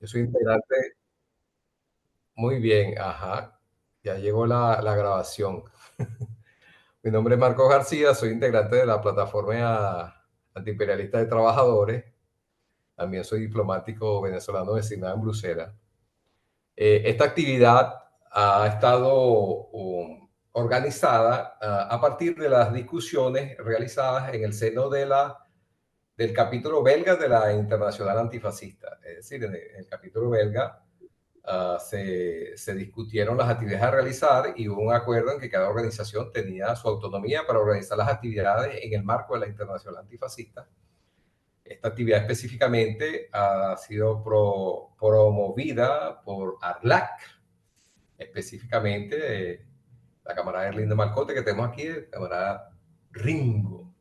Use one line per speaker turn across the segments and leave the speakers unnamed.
Yo soy integrante. Muy bien, ajá. Ya llegó la grabación. Mi nombre es Marcos García, soy integrante de la plataforma antiimperialista de trabajadores. También soy diplomático venezolano designado en Bruselas. Esta actividad ha estado organizada a partir de las discusiones realizadas en el seno del capítulo belga de la Internacional Antifascista. Es decir, en el capítulo belga se discutieron las actividades a realizar y hubo un acuerdo en que cada organización tenía su autonomía para organizar las actividades en el marco de la Internacional Antifascista. Esta actividad específicamente ha sido promovida por ARLAC, específicamente la camarada Erlinda Malcote que tenemos aquí, el camarada Ringo.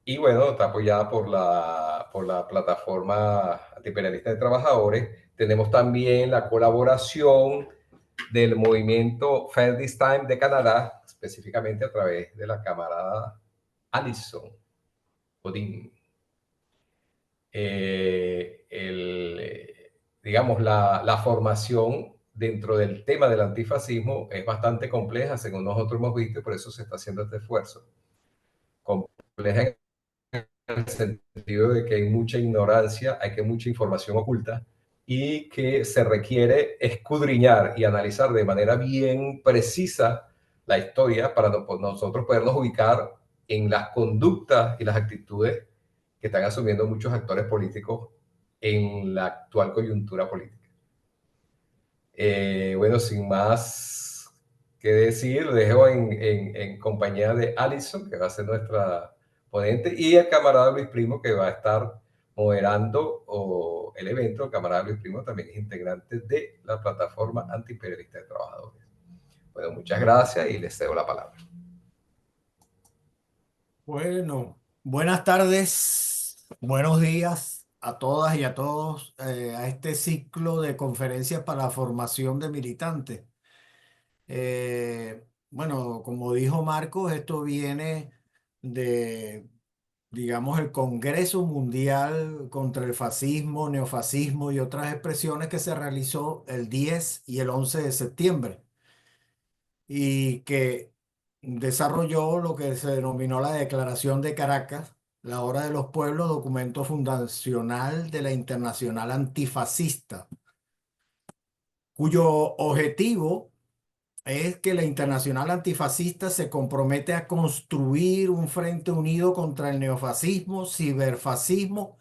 Y bueno, está apoyada por la plataforma antiimperialista de trabajadores. Tenemos también la colaboración del movimiento Fair This Time de Canadá, específicamente a través de la camarada Alison Odin. Digamos, la formación dentro del tema del antifascismo es bastante compleja, según nosotros hemos visto, y por eso se está haciendo este esfuerzo. Compleja en el sentido de que hay mucha ignorancia, hay que mucha información oculta y que se requiere escudriñar y analizar de manera bien precisa la historia para nosotros podernos ubicar en las conductas y las actitudes que están asumiendo muchos actores políticos en la actual coyuntura política. Bueno, sin más que decir, dejo en compañía de Alison, que va a ser nuestra ponente, y el camarada Luis Primo, que va a estar moderando el evento. El camarada Luis Primo también es integrante de la plataforma antiimperialista de trabajadores. Bueno, muchas gracias y les cedo la palabra.
Bueno, buenas tardes, buenos días a todas y a todos a este ciclo de conferencias para la formación de militantes. Bueno, como dijo Marcos, esto viene de, digamos, el Congreso Mundial contra el Fascismo, Neofascismo y otras expresiones que se realizó el 10 y el 11 de septiembre y que desarrolló lo que se denominó la Declaración de Caracas, la Hora de los Pueblos, documento fundacional de la Internacional Antifascista, cuyo objetivo es que la Internacional Antifascista se compromete a construir un frente unido contra el neofascismo, ciberfascismo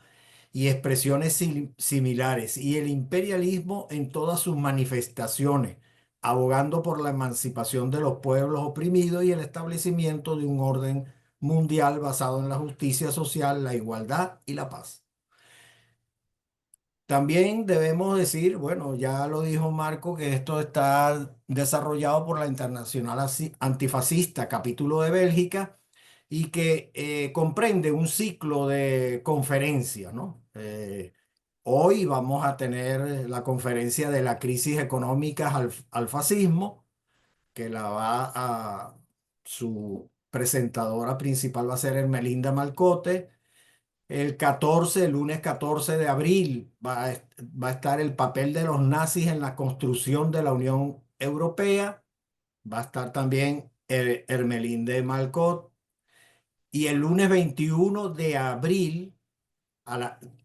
y expresiones similares, y el imperialismo en todas sus manifestaciones, abogando por la emancipación de los pueblos oprimidos y el establecimiento de un orden mundial basado en la justicia social, la igualdad y la paz. También debemos decir, bueno, ya lo dijo Marco, que esto está desarrollado por la Internacional Antifascista, capítulo de Bélgica, y que comprende un ciclo de conferencias, ¿no? Hoy vamos a tener la conferencia de la crisis económica al fascismo, que su presentadora principal va a ser Ermelinda Malcote. El lunes 14 de abril, va a estar el papel de los nazis en la construcción de la Unión Europea. Va a estar también Ermelinda Malcot. Y el lunes 21 de abril,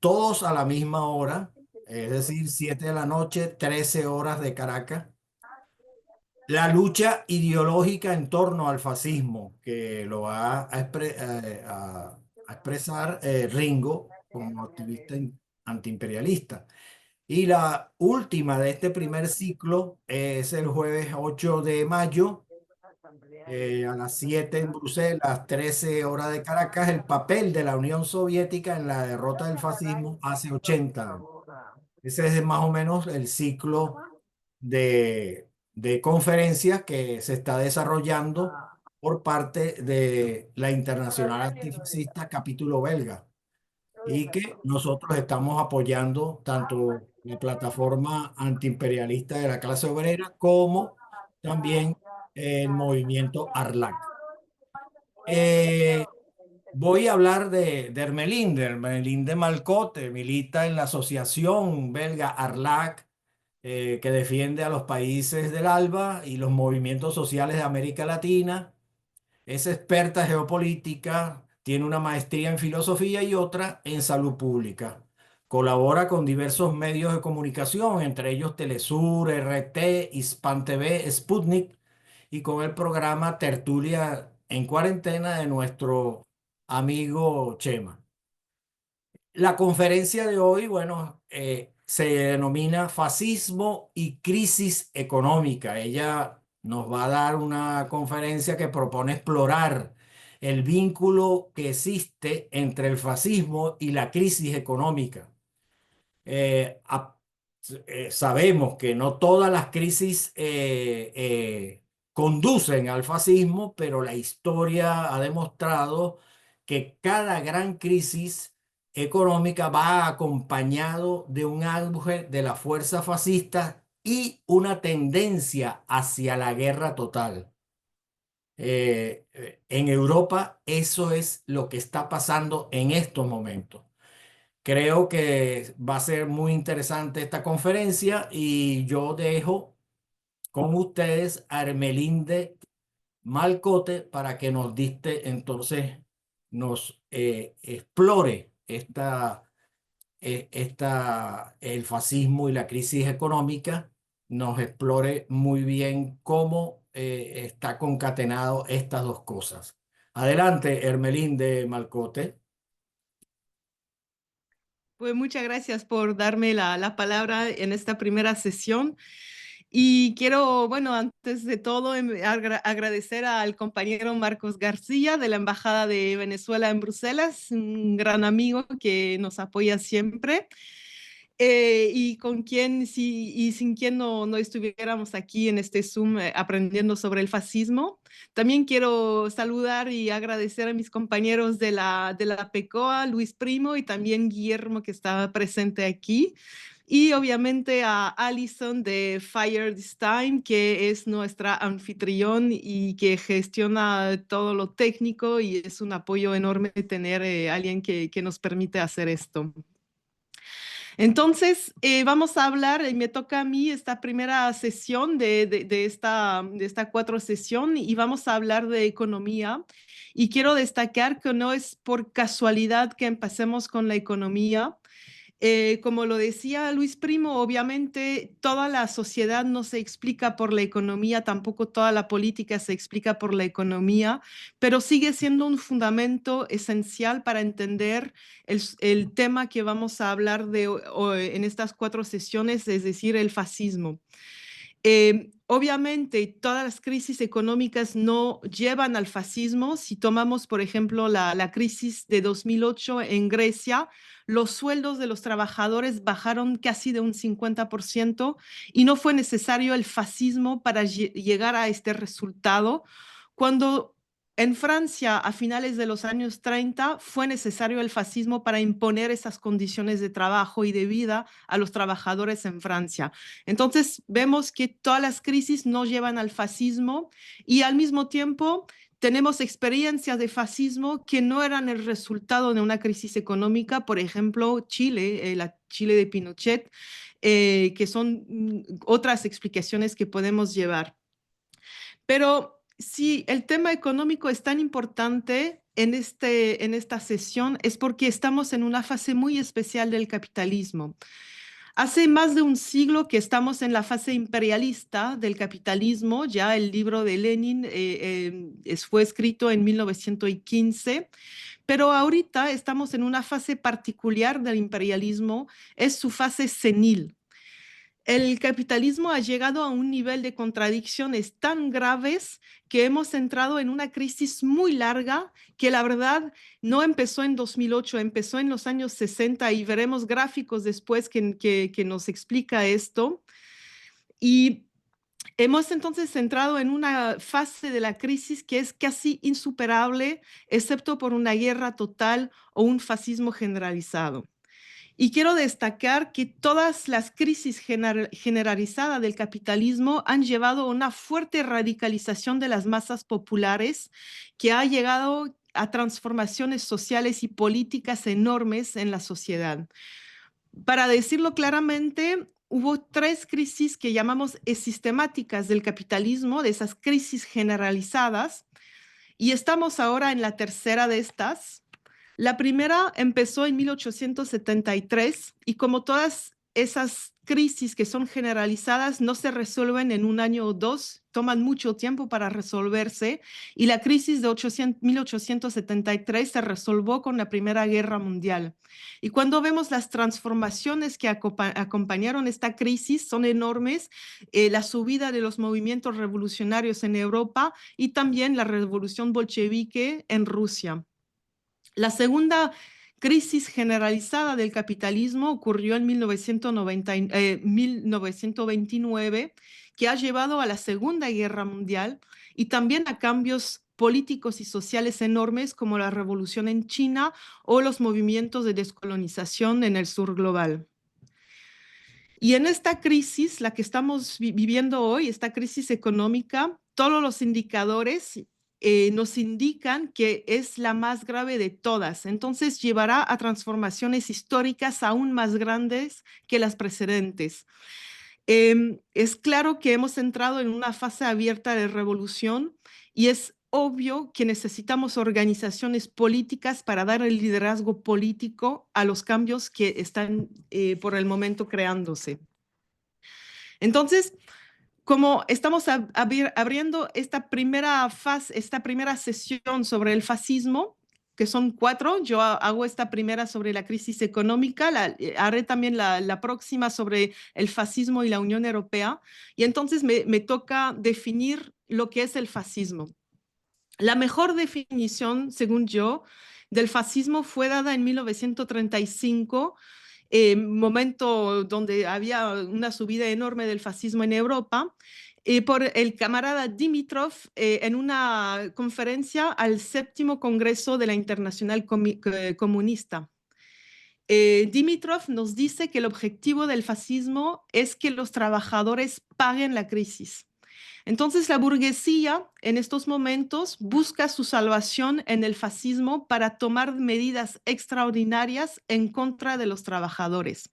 todos a la misma hora, es decir, 7 de la noche, 13 horas de Caracas, la lucha ideológica en torno al fascismo, que lo va a expresar Ringo como activista antiimperialista. Y la última de este primer ciclo es el jueves 8 de mayo, a las 7 en Bruselas, 13 horas de Caracas, el papel de la Unión Soviética en la derrota del fascismo hace 80 años. Ese es más o menos el ciclo de conferencias que se está desarrollando por parte de la Internacional Antifascista, capítulo belga, y que nosotros estamos apoyando tanto la plataforma antiimperialista de la clase obrera como también el movimiento ARLAC. Voy a hablar de Ermelinde Malcote, milita en la asociación belga ARLAC, que defiende a los países del ALBA y los movimientos sociales de América Latina. Es experta en geopolítica, tiene una maestría en filosofía y otra en salud pública. Colabora con diversos medios de comunicación, entre ellos Telesur, RT, Hispan TV, Sputnik, y con el programa Tertulia en Cuarentena de nuestro amigo Chema. La conferencia de hoy, bueno, se denomina Fascismo y Crisis Económica. Ella nos va a dar una conferencia que propone explorar el vínculo que existe entre el fascismo y la crisis económica. Eh, a- Sabemos que no todas las crisis conducen al fascismo, pero la historia ha demostrado que cada gran crisis económica va acompañado de un auge de la fuerza fascista y una tendencia hacia la guerra total. En Europa eso es lo que está pasando en estos momentos. Creo que va a ser muy interesante esta conferencia y yo dejo con ustedes a Ermelinde Malcote para que nos diste entonces, nos explore el fascismo y la crisis económica, nos explore muy bien cómo está concatenado estas dos cosas. Adelante, Ermelinde Malcote.
Pues muchas gracias por darme la palabra en esta primera sesión. Y quiero, bueno, antes de todo, agradecer al compañero Marcos García de la Embajada de Venezuela en Bruselas, un gran amigo que nos apoya siempre. Y con quien, sin quien no estuviéramos aquí en este Zoom aprendiendo sobre el fascismo. También quiero saludar y agradecer a mis compañeros de la PECOA, Luis Primo y también Guillermo, que está presente aquí. Y obviamente a Alison de Fire This Time, que es nuestra anfitrión y que gestiona todo lo técnico, y es un apoyo enorme tener alguien que nos permite hacer esto. Entonces, vamos a hablar, y me toca a mí esta primera sesión de esta cuatro sesión, y vamos a hablar de economía. Y quiero destacar que no es por casualidad que empecemos con la economía. Como lo decía Luis Primo, obviamente toda la sociedad no se explica por la economía, tampoco toda la política se explica por la economía, pero sigue siendo un fundamento esencial para entender el tema que vamos a hablar en estas cuatro sesiones, es decir, el fascismo. Obviamente, todas las crisis económicas no llevan al fascismo. Si tomamos, por ejemplo, la crisis de 2008 en Grecia, los sueldos de los trabajadores bajaron casi de un 50% y no fue necesario el fascismo para llegar a este resultado. Cuando en Francia, a finales de los años 30, fue necesario el fascismo para imponer esas condiciones de trabajo y de vida a los trabajadores en Francia. Entonces, vemos que todas las crisis no llevan al fascismo y al mismo tiempo tenemos experiencias de fascismo que no eran el resultado de una crisis económica, por ejemplo, Chile, la Chile de Pinochet, que son otras explicaciones que podemos llevar. Pero si el tema económico es tan importante en esta sesión, es porque estamos en una fase muy especial del capitalismo. Hace más de un siglo que estamos en la fase imperialista del capitalismo. Ya el libro de Lenin fue escrito en 1915, pero ahorita estamos en una fase particular del imperialismo, es su fase senil. El capitalismo ha llegado a un nivel de contradicciones tan graves que hemos entrado en una crisis muy larga que la verdad no empezó en 2008, empezó en los años 60 y veremos gráficos después que nos explica esto. Y hemos entonces entrado en una fase de la crisis que es casi insuperable, excepto por una guerra total o un fascismo generalizado. Y quiero destacar que todas las crisis generalizadas del capitalismo han llevado a una fuerte radicalización de las masas populares que ha llegado a transformaciones sociales y políticas enormes en la sociedad. Para decirlo claramente, hubo 3 crisis que llamamos sistemáticas del capitalismo, de esas crisis generalizadas, y estamos ahora en la tercera de estas. La primera empezó en 1873 y como todas esas crisis que son generalizadas no se resuelven en un año o 2, toman mucho tiempo para resolverse, y la crisis de 1873 se resolvió con la Primera Guerra Mundial. Y cuando vemos las transformaciones que acompañaron esta crisis son enormes, la subida de los movimientos revolucionarios en Europa y también la revolución bolchevique en Rusia. La segunda crisis generalizada del capitalismo ocurrió en 1929, que ha llevado a la Segunda Guerra Mundial y también a cambios políticos y sociales enormes como la revolución en China o los movimientos de descolonización en el sur global. Y en esta crisis, la que estamos viviendo hoy, esta crisis económica, todos los indicadores nos indican que es la más grave de todas. Entonces llevará a transformaciones históricas aún más grandes que las precedentes. Es claro que hemos entrado en una fase abierta de revolución y es obvio que necesitamos organizaciones políticas para dar el liderazgo político a los cambios que están por el momento creándose. Entonces, como estamos abriendo esta primera fase, esta primera sesión sobre el fascismo, que son 4, yo hago esta primera sobre la crisis económica, haré también la próxima sobre el fascismo y la Unión Europea, y entonces me toca definir lo que es el fascismo. La mejor definición, según yo, del fascismo fue dada en 1935, momento donde había una subida enorme del fascismo en Europa, por el camarada Dimitrov en una conferencia al 7º Congreso de la Internacional Comunista. Dimitrov nos dice que el objetivo del fascismo es que los trabajadores paguen la crisis. Entonces la burguesía en estos momentos busca su salvación en el fascismo para tomar medidas extraordinarias en contra de los trabajadores.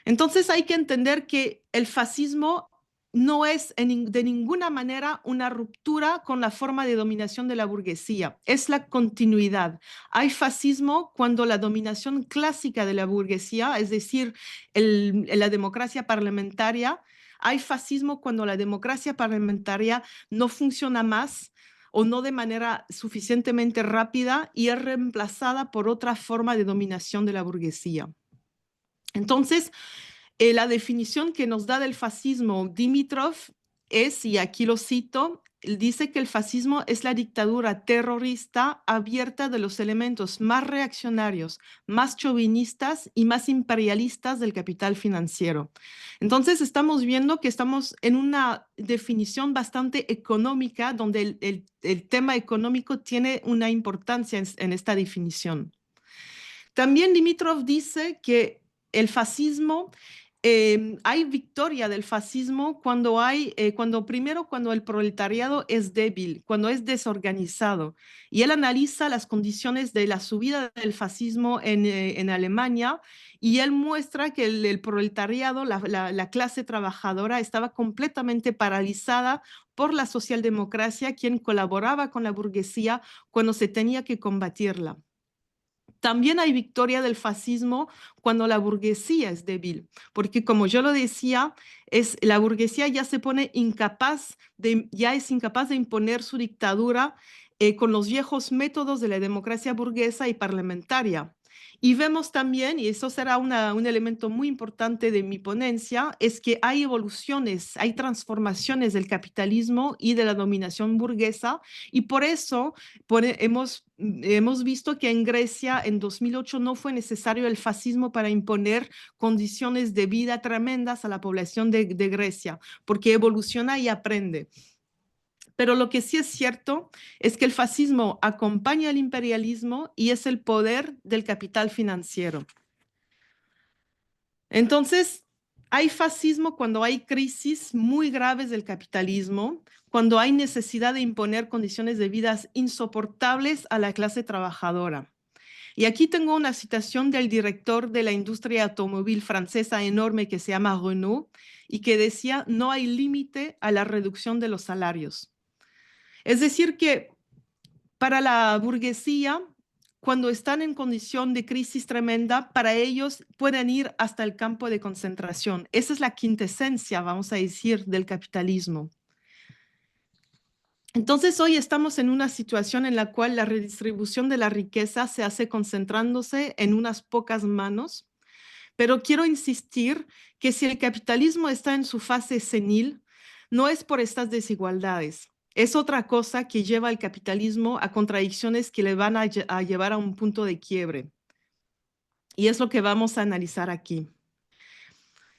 Entonces hay que entender que el fascismo no es de ninguna manera una ruptura con la forma de dominación de la burguesía, es la continuidad. Hay fascismo cuando la dominación clásica de la burguesía, es decir, la democracia parlamentaria, hay fascismo cuando la democracia parlamentaria no funciona más o no de manera suficientemente rápida y es reemplazada por otra forma de dominación de la burguesía. Entonces, la definición que nos da del fascismo Dimitrov es, y aquí lo cito, él dice que el fascismo es la dictadura terrorista abierta de los elementos más reaccionarios, más chauvinistas y más imperialistas del capital financiero. Entonces estamos viendo que estamos en una definición bastante económica, donde el tema económico tiene una importancia en esta definición. También Dimitrov dice que el fascismo, hay victoria del fascismo cuando cuando el proletariado es débil, cuando es desorganizado. Y él analiza las condiciones de la subida del fascismo en Alemania y él muestra que el proletariado, la clase trabajadora, estaba completamente paralizada por la socialdemocracia, quien colaboraba con la burguesía cuando se tenía que combatirla. También hay victoria del fascismo cuando la burguesía es débil, porque como yo lo decía, la burguesía ya se pone ya es incapaz de imponer su dictadura con los viejos métodos de la democracia burguesa y parlamentaria. Y vemos también, y eso será un elemento muy importante de mi ponencia, es que hay evoluciones, hay transformaciones del capitalismo y de la dominación burguesa, y por eso hemos visto que en Grecia en 2008 no fue necesario el fascismo para imponer condiciones de vida tremendas a la población de Grecia, porque evoluciona y aprende. Pero lo que sí es cierto es que el fascismo acompaña al imperialismo y es el poder del capital financiero. Entonces, Hay fascismo cuando hay crisis muy graves del capitalismo, cuando hay necesidad de imponer condiciones de vida insoportables a la clase trabajadora. Y aquí tengo una citación del director de la industria automóvil francesa enorme que se llama Renault y que decía, no hay límite a la reducción de los salarios. Es decir que para la burguesía, cuando están en condición de crisis tremenda, para ellos pueden ir hasta el campo de concentración. Esa es la quintesencia, vamos a decir, del capitalismo. Entonces, hoy estamos en una situación en la cual la redistribución de la riqueza se hace concentrándose en unas pocas manos, pero quiero insistir que si el capitalismo está en su fase senil, no es por estas desigualdades. Es otra cosa que lleva al capitalismo a contradicciones que le van a llevar a un punto de quiebre. Y es lo que vamos a analizar aquí.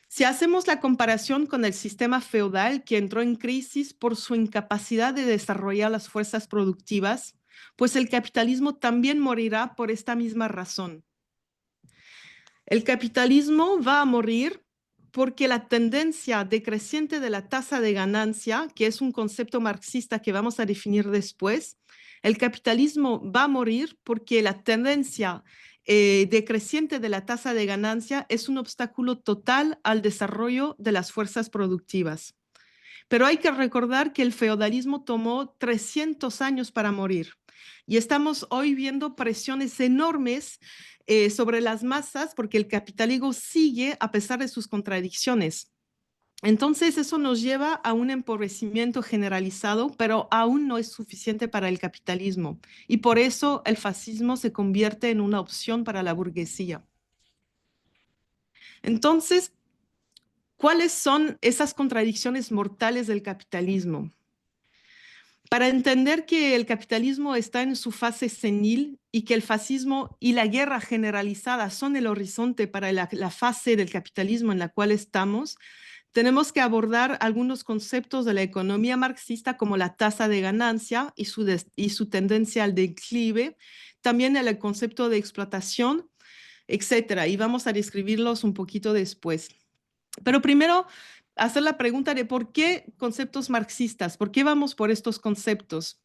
Si hacemos la comparación con el sistema feudal que entró en crisis por su incapacidad de desarrollar las fuerzas productivas, pues el capitalismo también morirá por esta misma razón. El capitalismo va a morir porque la tendencia decreciente de la tasa de ganancia, que es un concepto marxista que vamos a definir después, el capitalismo va a morir porque la tendencia decreciente de la tasa de ganancia es un obstáculo total al desarrollo de las fuerzas productivas. Pero hay que recordar que el feudalismo tomó 300 años para morir y estamos hoy viendo presiones enormes sobre las masas porque el capitalismo sigue a pesar de sus contradicciones. Entonces eso nos lleva a un empobrecimiento generalizado, pero aún no es suficiente para el capitalismo y por eso el fascismo se convierte en una opción para la burguesía. Entonces, ¿cuáles son esas contradicciones mortales del capitalismo? Para entender que el capitalismo está en su fase senil y que el fascismo y la guerra generalizada son el horizonte para la fase del capitalismo en la cual estamos, tenemos que abordar algunos conceptos de la economía marxista como la tasa de ganancia y su tendencia al declive, también el concepto de explotación, etcétera. Y vamos a describirlos un poquito después. Pero primero, hacer la pregunta de por qué conceptos marxistas, por qué vamos por estos conceptos.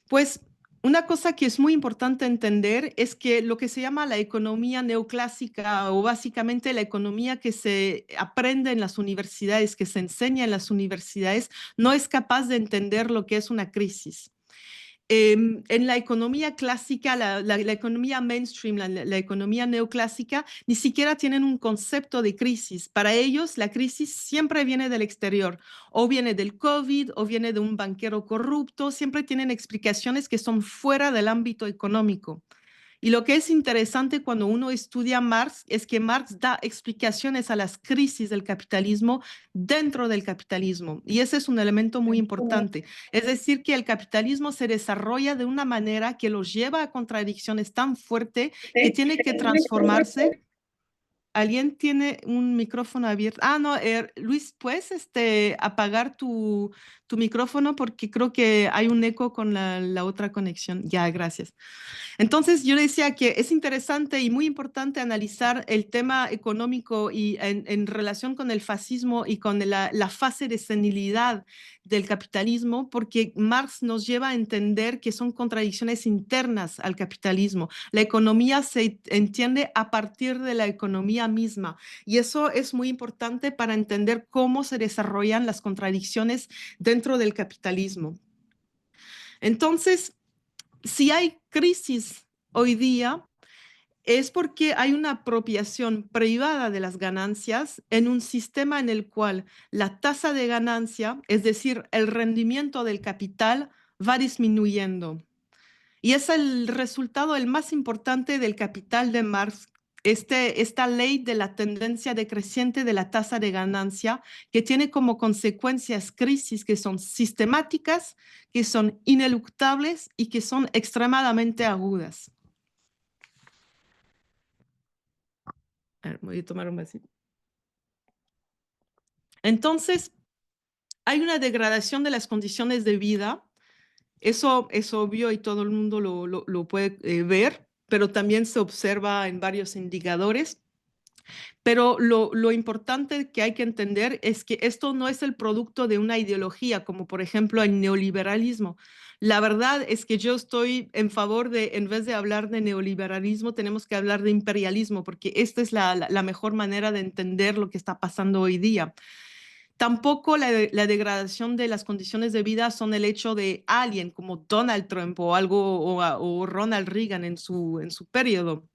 Pues una cosa que es muy importante entender es que lo que se llama la economía neoclásica o básicamente la economía que se aprende en las universidades, que se enseña en las universidades, no es capaz de entender lo que es una crisis. En la economía clásica, la economía mainstream, la economía neoclásica, ni siquiera tienen un concepto de crisis. Para ellos, la crisis siempre viene del exterior, o viene del COVID, o viene de un banquero corrupto, siempre tienen explicaciones que son fuera del ámbito económico. Y lo que es interesante cuando uno estudia Marx es que Marx da explicaciones a las crisis del capitalismo dentro del capitalismo. Y ese es un elemento muy importante. Es decir, que el capitalismo se desarrolla de una manera que los lleva a contradicciones tan fuertes que tiene que transformarse. ¿Alguien tiene un micrófono abierto? Ah, no, Luis, ¿puedes apagar tu micrófono? Porque creo que hay un eco con la otra conexión. Ya, gracias. Entonces, yo decía que es interesante y muy importante analizar el tema económico y en relación con el fascismo y con la fase de senilidad del capitalismo, porque Marx nos lleva a entender que son contradicciones internas al capitalismo. La economía se entiende a partir de la economía misma y eso es muy importante para entender cómo se desarrollan las contradicciones dentro del capitalismo. Entonces, si hay crisis hoy día, es porque hay una apropiación privada de las ganancias en un sistema en el cual la tasa de ganancia, es decir, el rendimiento del capital, va disminuyendo. Y es el resultado el más importante del capital de Marx, esta ley de la tendencia decreciente de la tasa de ganancia, que tiene como consecuencias crisis que son sistemáticas, que son ineluctables y que son extremadamente agudas. A ver, voy a tomar un vasito. Entonces, hay una degradación de las condiciones de vida. Eso es obvio y todo el mundo lo puede ver, pero también se observa en varios indicadores. Pero lo importante que hay que entender es que esto no es el producto de una ideología, como por ejemplo el neoliberalismo. La verdad es que yo estoy en favor de, en vez de hablar de neoliberalismo, tenemos que hablar de imperialismo, porque esta es la mejor manera de entender lo que está pasando hoy día. Tampoco la degradación de las condiciones de vida son el hecho de alguien como Donald Trump o algo o Ronald Reagan en su periodo.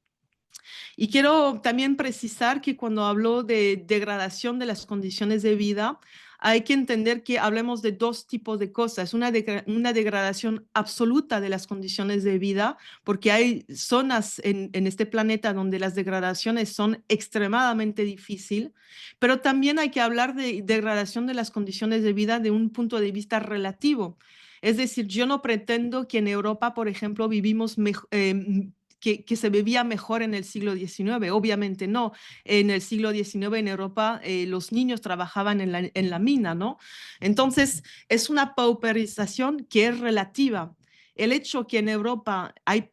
Y quiero también precisar que cuando hablo de degradación de las condiciones de vida, hay que entender que hablemos de dos tipos de cosas. Una degradación absoluta de las condiciones de vida, porque hay zonas en este planeta donde las degradaciones son extremadamente difíciles, pero también hay que hablar de degradación de las condiciones de vida de un punto de vista relativo. Es decir, yo no pretendo que en Europa, por ejemplo, vivimos que se vivía mejor en el siglo XIX. Obviamente no. En el siglo XIX en Europa los niños trabajaban en la mina, ¿no? Entonces es una pauperización que es relativa. El hecho que en Europa hay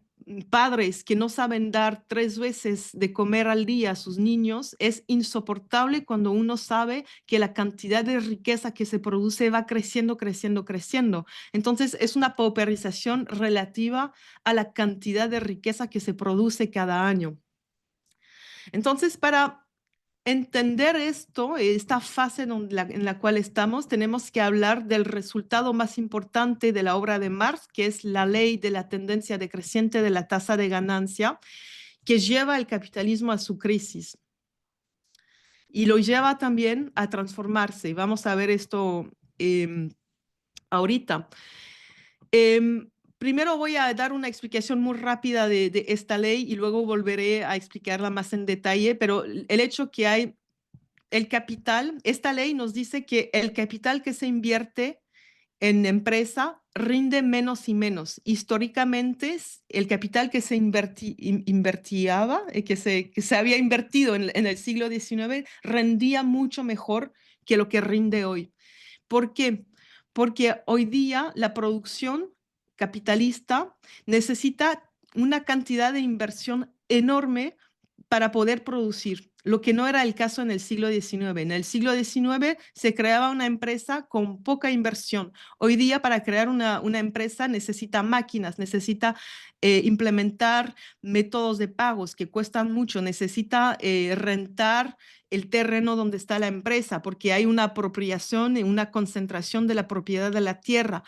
padres que no saben dar 3 veces de comer al día a sus niños es insoportable cuando uno sabe que la cantidad de riqueza que se produce va creciendo, creciendo, creciendo. Entonces es una pauperización relativa a la cantidad de riqueza que se produce cada año. Entonces, para entender esto, esta fase en la cual estamos, tenemos que hablar del resultado más importante de la obra de Marx, que es la ley de la tendencia decreciente de la tasa de ganancia, que lleva el capitalismo a su crisis y lo lleva también a transformarse. Vamos a ver esto ahorita. Primero voy a dar una explicación muy rápida de esta ley y luego volveré a explicarla más en detalle, pero el hecho que hay el capital, esta ley nos dice que el capital que se invierte en empresa rinde menos y menos. Históricamente, el capital que se invertía, que se había invertido en el siglo XIX, rendía mucho mejor que lo que rinde hoy. ¿Por qué? Porque hoy día la producción capitalista necesita una cantidad de inversión enorme para poder producir, lo que no era el caso en el siglo XIX. En el siglo XIX se creaba una empresa con poca inversión. Hoy día para crear una empresa necesita máquinas, necesita implementar métodos de pagos que cuestan mucho, necesita rentar el terreno donde está la empresa, porque hay una apropiación y una concentración de la propiedad de la tierra.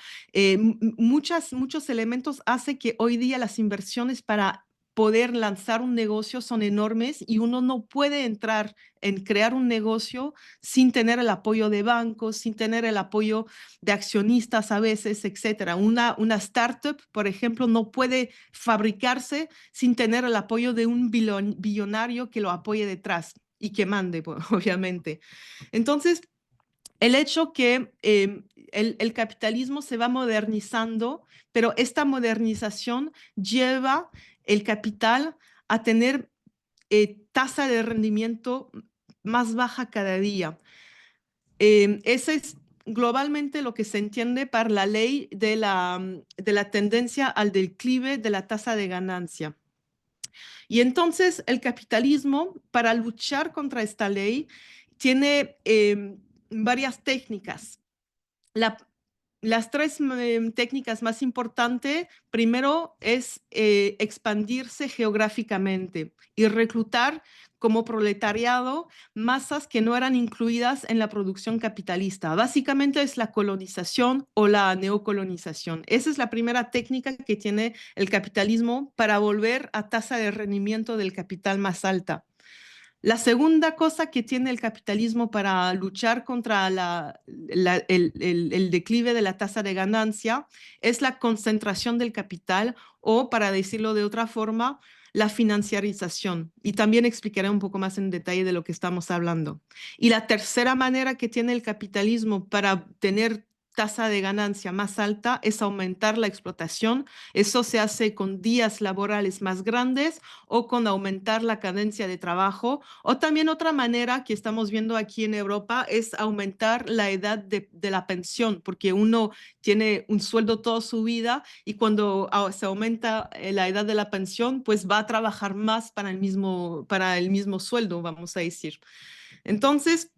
Muchos elementos hacen que hoy día las inversiones para poder lanzar un negocio son enormes y uno no puede entrar en crear un negocio sin tener el apoyo de bancos, sin tener el apoyo de accionistas a veces, etcétera. Una startup, por ejemplo, no puede fabricarse sin tener el apoyo de un billonario que lo apoye detrás y que mande, obviamente. Entonces, el hecho que el capitalismo se va modernizando, pero esta modernización lleva el capital a tener tasa de rendimiento más baja cada día. Ese es globalmente lo que se entiende por la ley de la tendencia al declive de la tasa de ganancia. Y entonces el capitalismo, para luchar contra esta ley, tiene varias técnicas. Las 3 técnicas más importantes, primero es expandirse geográficamente y reclutar como proletariado masas que no eran incluidas en la producción capitalista. Básicamente es la colonización o la neocolonización. Esa es la primera técnica que tiene el capitalismo para volver a tasa de rendimiento del capital más alta. La segunda cosa que tiene el capitalismo para luchar contra el declive de la tasa de ganancia es la concentración del capital o, para decirlo de otra forma, la financiarización. Y también explicaré un poco más en detalle de lo que estamos hablando. Y la tercera manera que tiene el capitalismo para tener tasa de ganancia más alta es aumentar la explotación. Eso se hace con días laborales más grandes o con aumentar la cadencia de trabajo. O también otra manera que estamos viendo aquí en Europa es aumentar la edad de la pensión, porque uno tiene un sueldo toda su vida y cuando se aumenta la edad de la pensión, pues va a trabajar más para el mismo sueldo, vamos a decir. Entonces,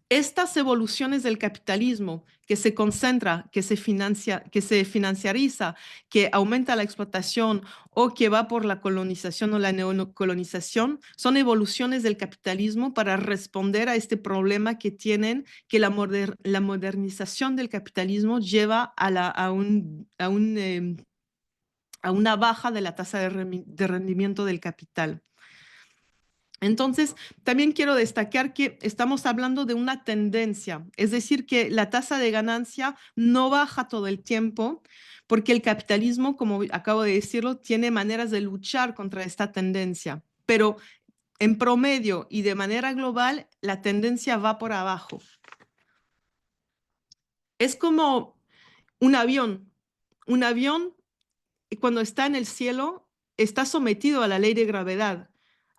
estas evoluciones del capitalismo que se concentra, que se financiariza, que aumenta la explotación o que va por la colonización o la neocolonización, son evoluciones del capitalismo para responder a este problema que tienen, que la modernización del capitalismo lleva a una baja de la tasa de rendimiento del capital. Entonces, también quiero destacar que estamos hablando de una tendencia, es decir, que la tasa de ganancia no baja todo el tiempo, porque el capitalismo, como acabo de decirlo, tiene maneras de luchar contra esta tendencia, pero en promedio y de manera global, la tendencia va por abajo. Es como un avión. Un avión, cuando está en el cielo, está sometido a la ley de gravedad.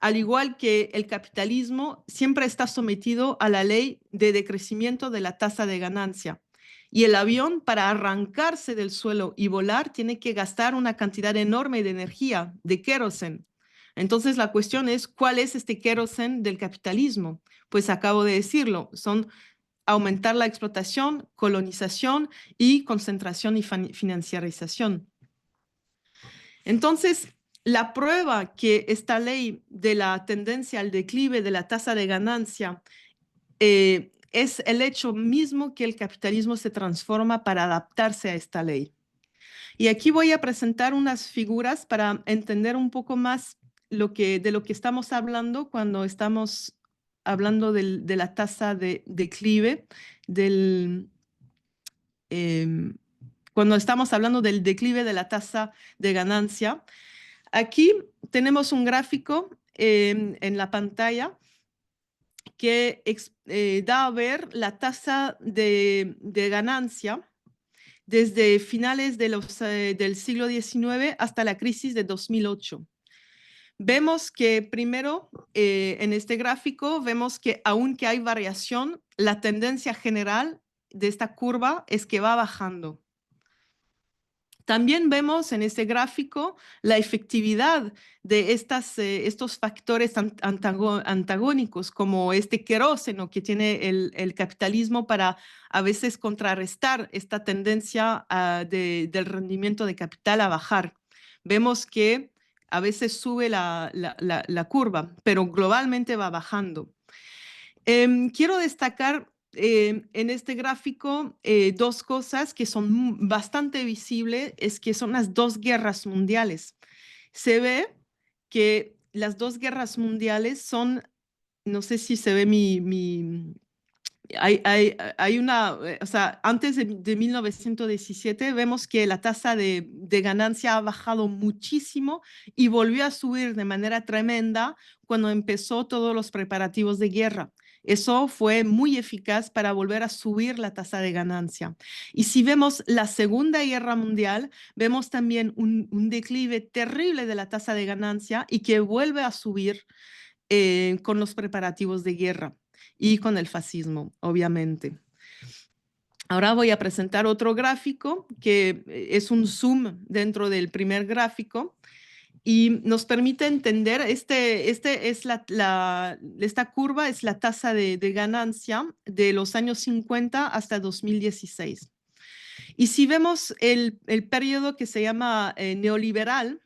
Al igual que el capitalismo, siempre está sometido a la ley de decrecimiento de la tasa de ganancia. Y el avión, para arrancarse del suelo y volar, tiene que gastar una cantidad enorme de energía, de queroseno. Entonces, la cuestión es, ¿cuál es este queroseno del capitalismo? Pues acabo de decirlo, son aumentar la explotación, colonización y concentración y financiarización. Entonces, la prueba que esta ley de la tendencia al declive de la tasa de ganancia es el hecho mismo que el capitalismo se transforma para adaptarse a esta ley. Y aquí voy a presentar unas figuras para entender un poco más de lo que estamos hablando cuando estamos hablando de la tasa de declive, cuando estamos hablando del declive de la tasa de ganancia. Aquí tenemos un gráfico en la pantalla que da a ver la tasa de ganancia desde finales del siglo XIX hasta la crisis de 2008. Vemos que primero en este gráfico vemos que aunque hay variación, la tendencia general de esta curva es que va bajando. También vemos en este gráfico la efectividad de estos factores antagónicos, como este queroseno que tiene el capitalismo para a veces contrarrestar esta tendencia del rendimiento de capital a bajar. Vemos que a veces sube la curva, pero globalmente va bajando. Quiero destacar en este gráfico dos cosas que son bastante visibles, es que son las dos guerras mundiales. Se ve que las dos guerras mundiales son, no sé si se ve hay una, o sea, antes de 1917 vemos que la tasa de ganancia ha bajado muchísimo y volvió a subir de manera tremenda cuando empezó todos los preparativos de guerra. Eso fue muy eficaz para volver a subir la tasa de ganancia. Y si vemos la Segunda Guerra Mundial, vemos también un declive terrible de la tasa de ganancia y que vuelve a subir con los preparativos de guerra y con el fascismo, obviamente. Ahora voy a presentar otro gráfico que es un zoom dentro del primer gráfico y nos permite entender, esta curva es la tasa de ganancia de los años 50 hasta 2016. Y si vemos el periodo que se llama neoliberal,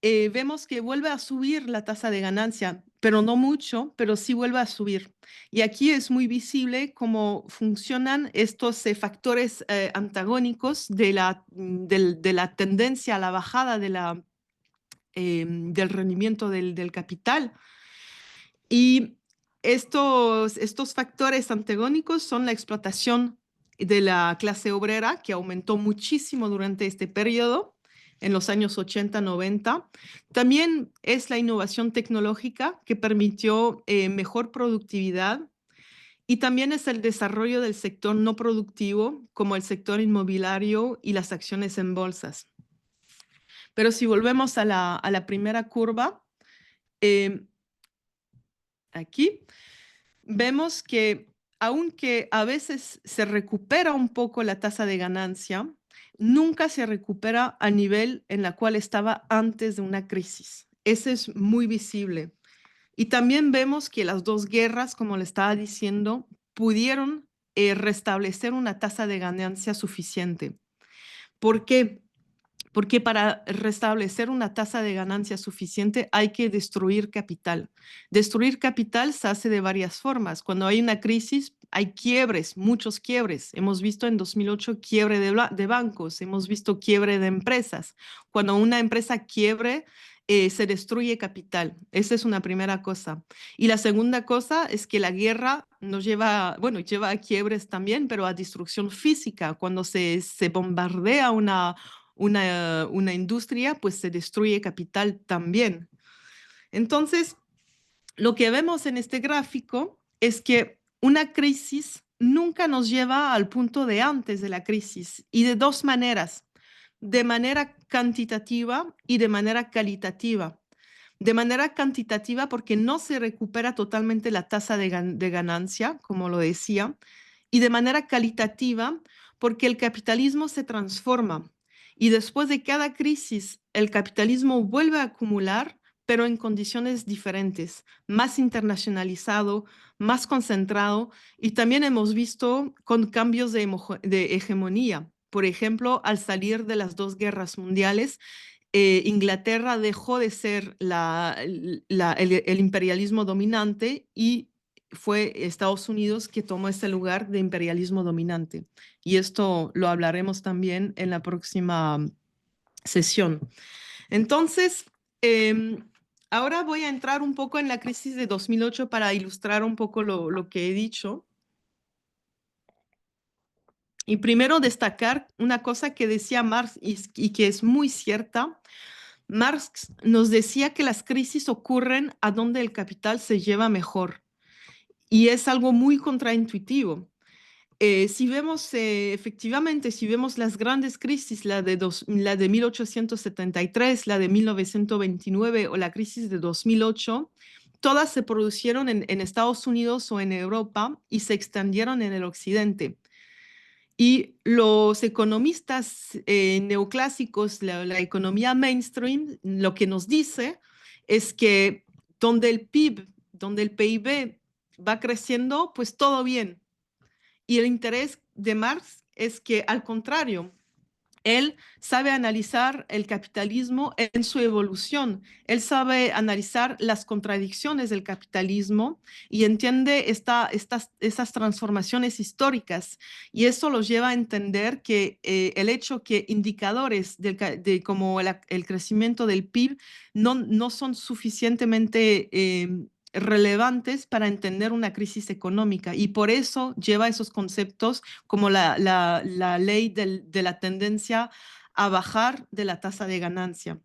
vemos que vuelve a subir la tasa de ganancia, pero no mucho, pero sí vuelve a subir. Y aquí es muy visible cómo funcionan estos factores antagónicos de la tendencia a la bajada del rendimiento del capital. Y estos factores antagónicos son la explotación de la clase obrera, que aumentó muchísimo durante este periodo, en los años 80, 90. También es la innovación tecnológica que permitió mejor productividad Y también es el desarrollo del sector no productivo, como el sector inmobiliario y las acciones en bolsas. Pero si volvemos a la primera curva, aquí vemos que aunque a veces se recupera un poco la tasa de ganancia, nunca se recupera al nivel en la cual estaba antes de una crisis. Ese es muy visible. Y también vemos que las dos guerras, como le estaba diciendo, pudieron restablecer una tasa de ganancia suficiente. ¿Por qué? Porque para restablecer una tasa de ganancia suficiente hay que destruir capital. Destruir capital se hace de varias formas. Cuando hay una crisis, hay quiebres, muchos quiebres. Hemos visto en 2008 quiebre de bancos, hemos visto quiebre de empresas. Cuando una empresa quiebre, se destruye capital. Esa es una primera cosa. Y la segunda cosa es que la guerra nos lleva, bueno, lleva a quiebres también, pero a destrucción física. Cuando se bombardea una industria, pues se destruye capital también. Entonces, lo que vemos en este gráfico es que una crisis nunca nos lleva al punto de antes de la crisis, y de dos maneras, de manera cuantitativa y de manera calitativa. De manera cuantitativa porque no se recupera totalmente la tasa de ganancia, como lo decía, y de manera calitativa porque el capitalismo se transforma y después de cada crisis el capitalismo vuelve a acumular, pero en condiciones diferentes, más internacionalizado, más concentrado, y también hemos visto con cambios de hegemonía. Por ejemplo, al salir de las dos guerras mundiales, Inglaterra dejó de ser el imperialismo dominante y fue Estados Unidos que tomó ese lugar de imperialismo dominante. Y esto lo hablaremos también en la próxima sesión. Entonces, ahora voy a entrar un poco en la crisis de 2008 para ilustrar un poco lo que he dicho. Y primero destacar una cosa que decía Marx y que es muy cierta. Marx nos decía que las crisis ocurren a donde el capital se lleva mejor, y es algo muy contraintuitivo. Si vemos, efectivamente, si vemos las grandes crisis, la de 1873, la de 1929 o la crisis de 2008, todas se produjeron en Estados Unidos o en Europa y se extendieron en el occidente. Y los economistas neoclásicos, la economía mainstream, lo que nos dice es que donde el PIB, donde el PIB va creciendo, pues todo bien. Y el interés de Marx es que, al contrario, él sabe analizar el capitalismo en su evolución. Él sabe analizar las contradicciones del capitalismo y entiende esas transformaciones históricas. Y eso los lleva a entender que el hecho que indicadores como el crecimiento del PIB no son suficientemente relevantes para entender una crisis económica, y por eso lleva esos conceptos como la ley de la tendencia a bajar de la tasa de ganancia.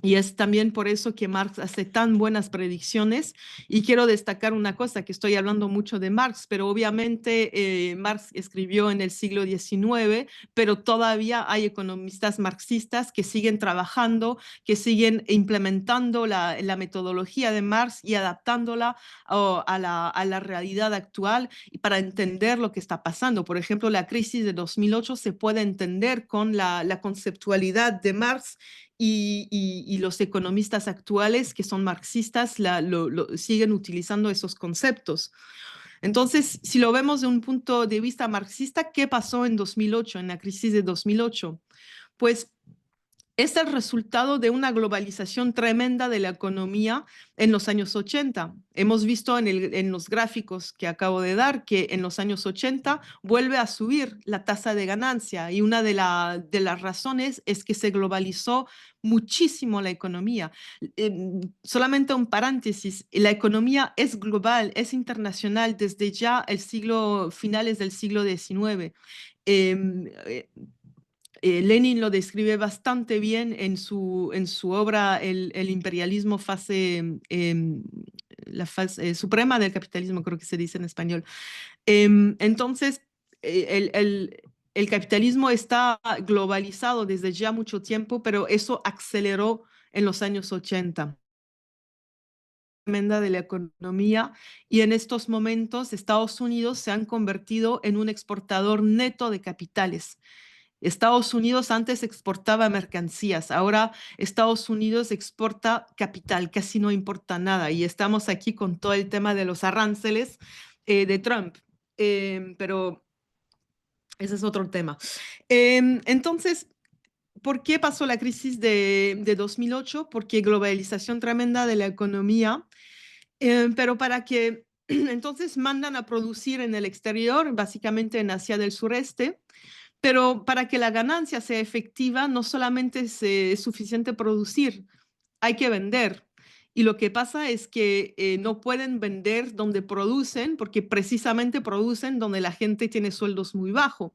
Y es también por eso que Marx hace tan buenas predicciones. Y quiero destacar una cosa, que estoy hablando mucho de Marx, pero obviamente Marx escribió en el siglo XIX, pero todavía hay economistas marxistas que siguen trabajando, que siguen implementando la metodología de Marx y adaptándola a la realidad actual y para entender lo que está pasando. Por ejemplo, la crisis de 2008 se puede entender con la conceptualidad de Marx, y los economistas actuales que son marxistas siguen utilizando esos conceptos. Entonces, si lo vemos de un punto de vista marxista, ¿qué pasó en 2008, en la crisis de 2008? Pues es el resultado de una globalización tremenda de la economía en los años 80. Hemos visto en los gráficos que acabo de dar que en los años 80 vuelve a subir la tasa de ganancia, y una de las razones es que se globalizó muchísimo la economía. Solamente un paréntesis, la economía es global, es internacional desde ya finales del siglo XIX. Lenin lo describe bastante bien en su obra El imperialismo fase la fase suprema del capitalismo, creo que se dice en español. Entonces, el capitalismo está globalizado desde ya mucho tiempo, pero eso aceleró en los años 80 tremenda de la economía, y en estos momentos Estados Unidos se han convertido en un exportador neto de capitales. Estados Unidos antes exportaba mercancías, ahora Estados Unidos exporta capital, casi no importa nada, y estamos aquí con todo el tema de los aranceles de Trump, pero ese es otro tema. Entonces, ¿por qué pasó la crisis de 2008? Porque globalización tremenda de la economía, pero para que entonces mandan a producir en el exterior, básicamente en Asia del Sureste, pero para que la ganancia sea efectiva, no solamente es suficiente producir, hay que vender. Y lo que pasa es que no pueden vender donde producen, porque precisamente producen donde la gente tiene sueldos muy bajos.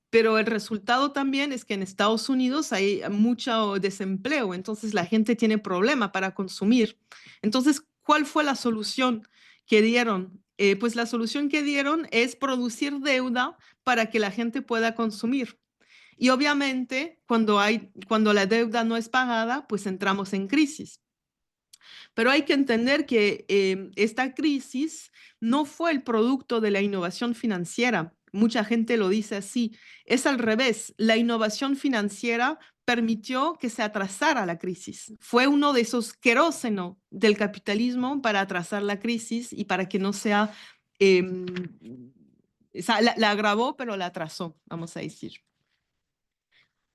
Pero el resultado también es que en Estados Unidos hay mucho desempleo, entonces la gente tiene problema para consumir. Entonces, ¿cuál fue la solución que dieron? Pues la solución que dieron es producir deuda para que la gente pueda consumir. Y obviamente, cuando la deuda no es pagada, pues entramos en crisis. Pero hay que entender que esta crisis no fue el producto de la innovación financiera. Mucha gente lo dice así. Es al revés. La innovación financiera permitió que se atrasara la crisis. Fue uno de esos querósenos del capitalismo para atrasar la crisis y para que no sea... la agravó, pero la atrasó, vamos a decir.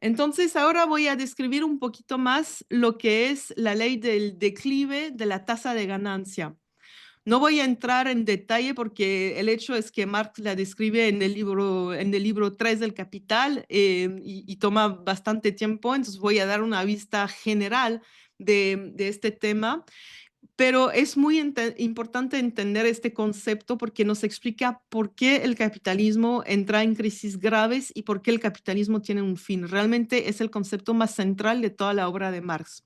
Entonces, ahora voy a describir un poquito más lo que es la ley del declive de la tasa de ganancia. No voy a entrar en detalle porque el hecho es que Marx la describe en el libro 3 del Capital y toma bastante tiempo, entonces voy a dar una vista general de este tema. Pero es muy importante entender este concepto porque nos explica por qué el capitalismo entra en crisis graves y por qué el capitalismo tiene un fin. Realmente es el concepto más central de toda la obra de Marx.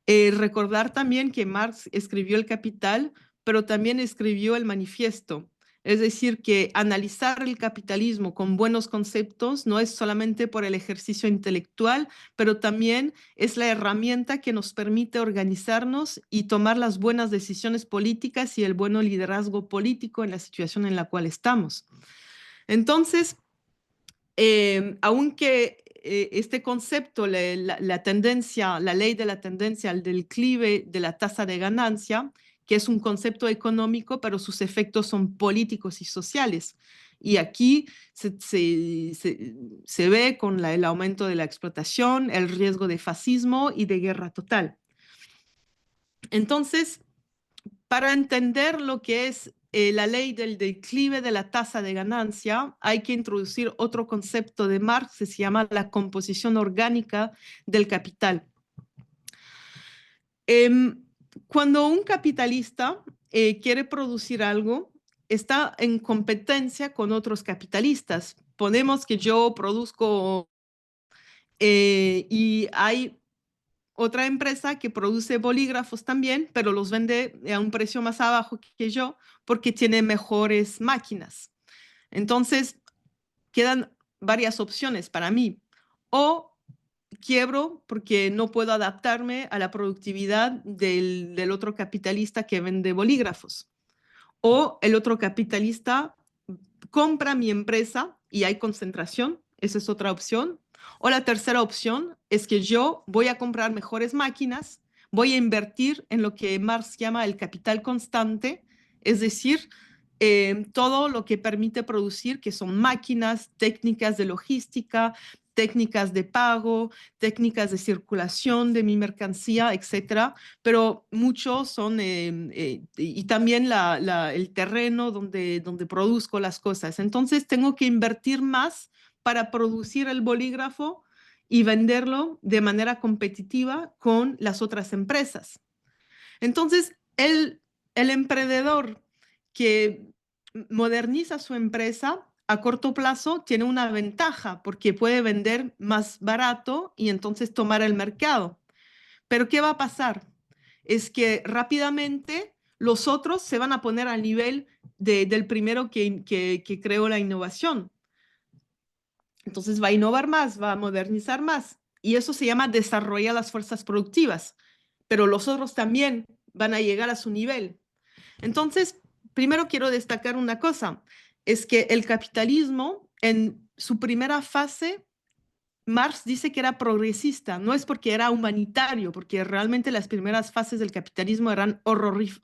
Recordar también que Marx escribió El Capital, pero también escribió el Manifiesto. Es decir, que analizar el capitalismo con buenos conceptos no es solamente por el ejercicio intelectual, pero también es la herramienta que nos permite organizarnos y tomar las buenas decisiones políticas y el buen liderazgo político en la situación en la cual estamos. Entonces, aunque este concepto, la tendencia, la ley de la tendencia al declive de la tasa de ganancia, que es un concepto económico, pero sus efectos son políticos y sociales. Y aquí se ve con el aumento de la explotación, el riesgo de fascismo y de guerra total. Entonces, para entender lo que es la ley del declive de la tasa de ganancia, hay que introducir otro concepto de Marx que se llama la composición orgánica del capital. Cuando un capitalista quiere producir algo, está en competencia con otros capitalistas. Ponemos que yo produzco y hay otra empresa que produce bolígrafos también, pero los vende a un precio más abajo que yo porque tiene mejores máquinas. Entonces, quedan varias opciones para mí. O quiebro porque no puedo adaptarme a la productividad del otro capitalista que vende bolígrafos. O el otro capitalista compra mi empresa y hay concentración. Esa es otra opción. O la tercera opción es que yo voy a comprar mejores máquinas, voy a invertir en lo que Marx llama el capital constante, es decir, todo lo que permite producir, que son máquinas, técnicas de logística, técnicas de pago, técnicas de circulación de mi mercancía, etcétera, pero muchos son, y también el terreno donde produzco las cosas. Entonces tengo que invertir más para producir el bolígrafo y venderlo de manera competitiva con las otras empresas. Entonces, el emprendedor que moderniza su empresa a corto plazo tiene una ventaja porque puede vender más barato y entonces tomar el mercado. Pero ¿qué va a pasar? Es que rápidamente los otros se van a poner al nivel del primero que creó la innovación. Entonces va a innovar más, va a modernizar más. Y eso se llama desarrollar las fuerzas productivas. Pero los otros también van a llegar a su nivel. Entonces, primero quiero destacar una cosa, es que el capitalismo en su primera fase, Marx dice que era progresista, no es porque era humanitario, porque realmente las primeras fases del capitalismo eran horribles,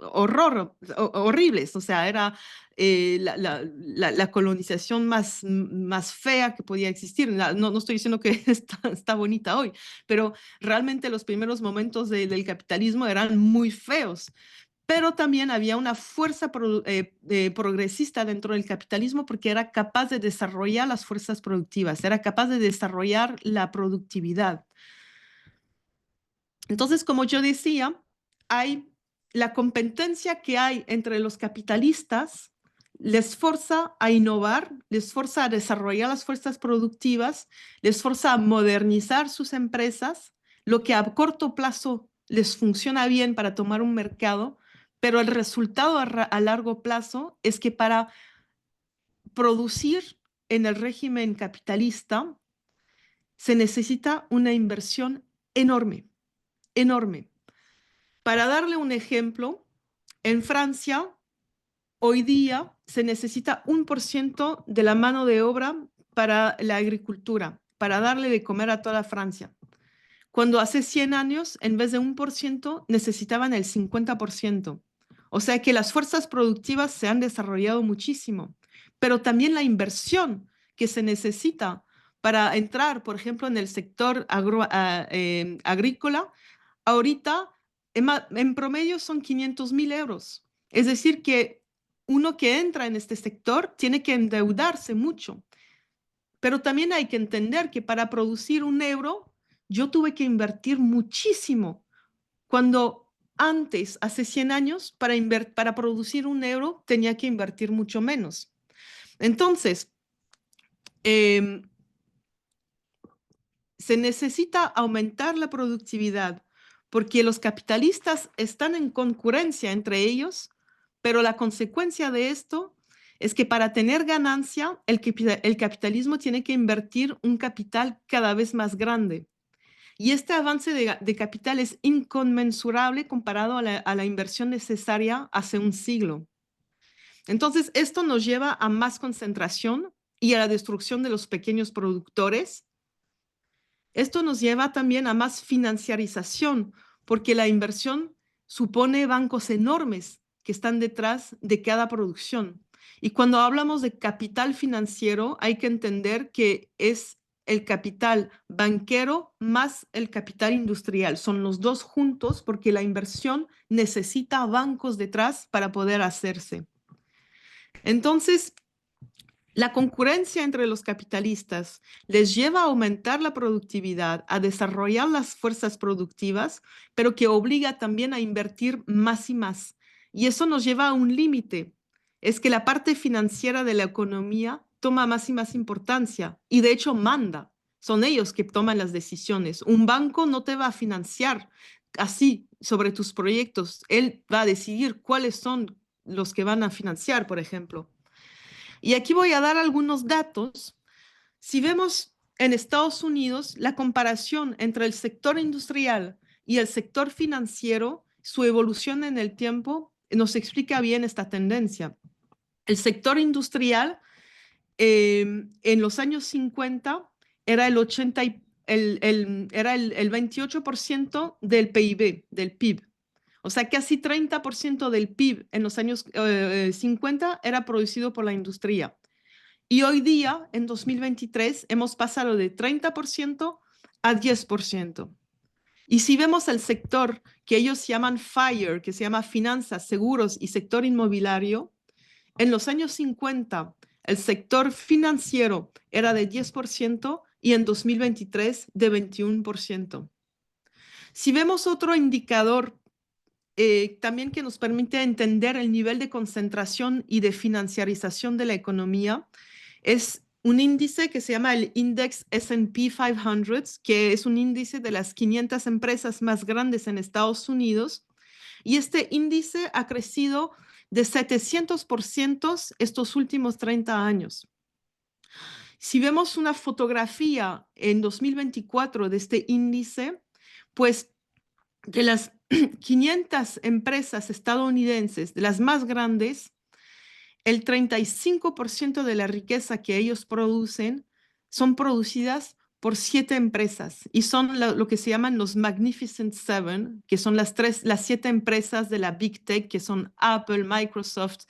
o sea, era la colonización más fea que podía existir. No estoy diciendo que está bonita hoy, pero realmente los primeros momentos del capitalismo eran muy feos. Pero también había una fuerza progresista dentro del capitalismo porque era capaz de desarrollar las fuerzas productivas, era capaz de desarrollar la productividad. Entonces, como yo decía, hay la competencia que hay entre los capitalistas, les forza a innovar, les forza a desarrollar las fuerzas productivas, les forza a modernizar sus empresas, lo que a corto plazo les funciona bien para tomar un mercado, pero el resultado a largo plazo es que para producir en el régimen capitalista se necesita una inversión enorme, enorme. Para darle un ejemplo, en Francia hoy día se necesita 1% de la mano de obra para la agricultura, para darle de comer a toda Francia. Cuando hace 100 años, en vez de 1%, necesitaban el 50%. O sea que las fuerzas productivas se han desarrollado muchísimo, pero también la inversión que se necesita para entrar, por ejemplo, en el sector agrícola, ahorita en promedio son 500.000 euros. Es decir, que uno que entra en este sector tiene que endeudarse mucho. Pero también hay que entender que para producir 1 euro, yo tuve que invertir muchísimo. Cuando antes, hace 100 años, para producir 1 euro tenía que invertir mucho menos. Entonces, se necesita aumentar la productividad porque los capitalistas están en concurrencia entre ellos, pero la consecuencia de esto es que para tener ganancia, el capitalismo tiene que invertir un capital cada vez más grande. Y este avance de capital es inconmensurable comparado a la inversión necesaria hace un siglo. Entonces, esto nos lleva a más concentración y a la destrucción de los pequeños productores. Esto nos lleva también a más financiarización, porque la inversión supone bancos enormes que están detrás de cada producción. Y cuando hablamos de capital financiero, hay que entender que es el capital banquero más el capital industrial. Son los dos juntos porque la inversión necesita bancos detrás para poder hacerse. Entonces, la concurrencia entre los capitalistas les lleva a aumentar la productividad, a desarrollar las fuerzas productivas, pero que obliga también a invertir más y más. Y eso nos lleva a un límite. Es que la parte financiera de la economía toma más y más importancia y de hecho manda. Son ellos que toman las decisiones. Un banco no te va a financiar así sobre tus proyectos. Él va a decidir cuáles son los que van a financiar, por ejemplo. Y aquí voy a dar algunos datos. Si vemos en Estados Unidos la comparación entre el sector industrial y el sector financiero, su evolución en el tiempo nos explica bien esta tendencia. El sector industrial en los años 50 era el 28% del PIB, del PIB. O sea, casi 30% del PIB en los años 50 era producido por la industria. Y hoy día, en 2023, hemos pasado de 30% a 10%. Y si vemos el sector que ellos llaman FIRE, que se llama finanzas, seguros y sector inmobiliario, en los años 50 el sector financiero era de 10% y en 2023 de 21%. Si vemos otro indicador también que nos permite entender el nivel de concentración y de financiarización de la economía, es un índice que se llama el Index S&P 500, que es un índice de las 500 empresas más grandes en Estados Unidos. y este índice ha crecido de 700% estos últimos 30 años. Si vemos una fotografía en 2024 de este índice, pues de las 500 empresas estadounidenses, de las más grandes, el 35% de la riqueza que ellos producen son producidas por 7 empresas y son lo que se llaman los Magnificent Seven, que son las 7 empresas de la Big Tech, que son Apple, Microsoft,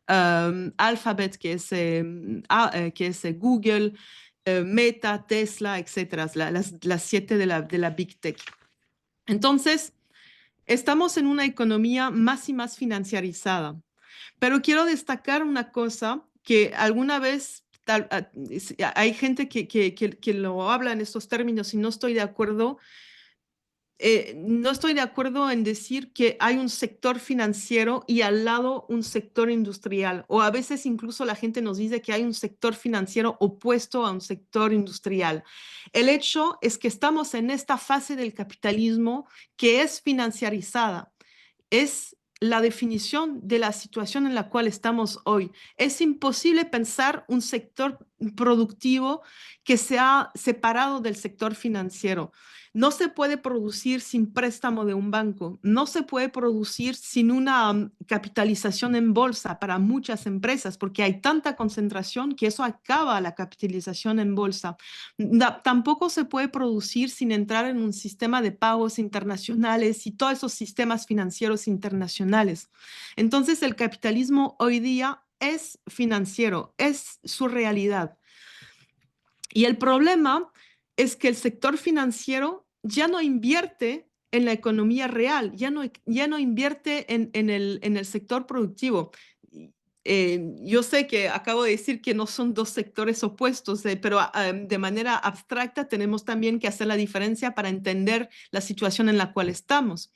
Alphabet, que es Google, Meta, Tesla, etcétera, las 7 de la Big Tech. Entonces, estamos en una economía más y más financiarizada. Pero quiero destacar una cosa que alguna vez hay gente que lo habla en estos términos y no estoy de acuerdo. No estoy de acuerdo en decir que hay un sector financiero y al lado un sector industrial. O a veces incluso la gente nos dice que hay un sector financiero opuesto a un sector industrial. El hecho es que estamos en esta fase del capitalismo que es financiarizada. Es la definición de la situación en la cual estamos hoy. Es imposible pensar un sector productivo que sea separado del sector financiero. No se puede producir sin préstamo de un banco. No se puede producir sin una capitalización en bolsa para muchas empresas, porque hay tanta concentración que eso acaba la capitalización en bolsa. Tampoco se puede producir sin entrar en un sistema de pagos internacionales y todos esos sistemas financieros internacionales. Entonces, el capitalismo hoy día es financiero, es su realidad. Y el problema es que el sector financiero ya no invierte en la economía real, ya no invierte en el sector productivo. Yo sé que acabo de decir que no son dos sectores opuestos, pero de manera abstracta tenemos también que hacer la diferencia para entender la situación en la cual estamos.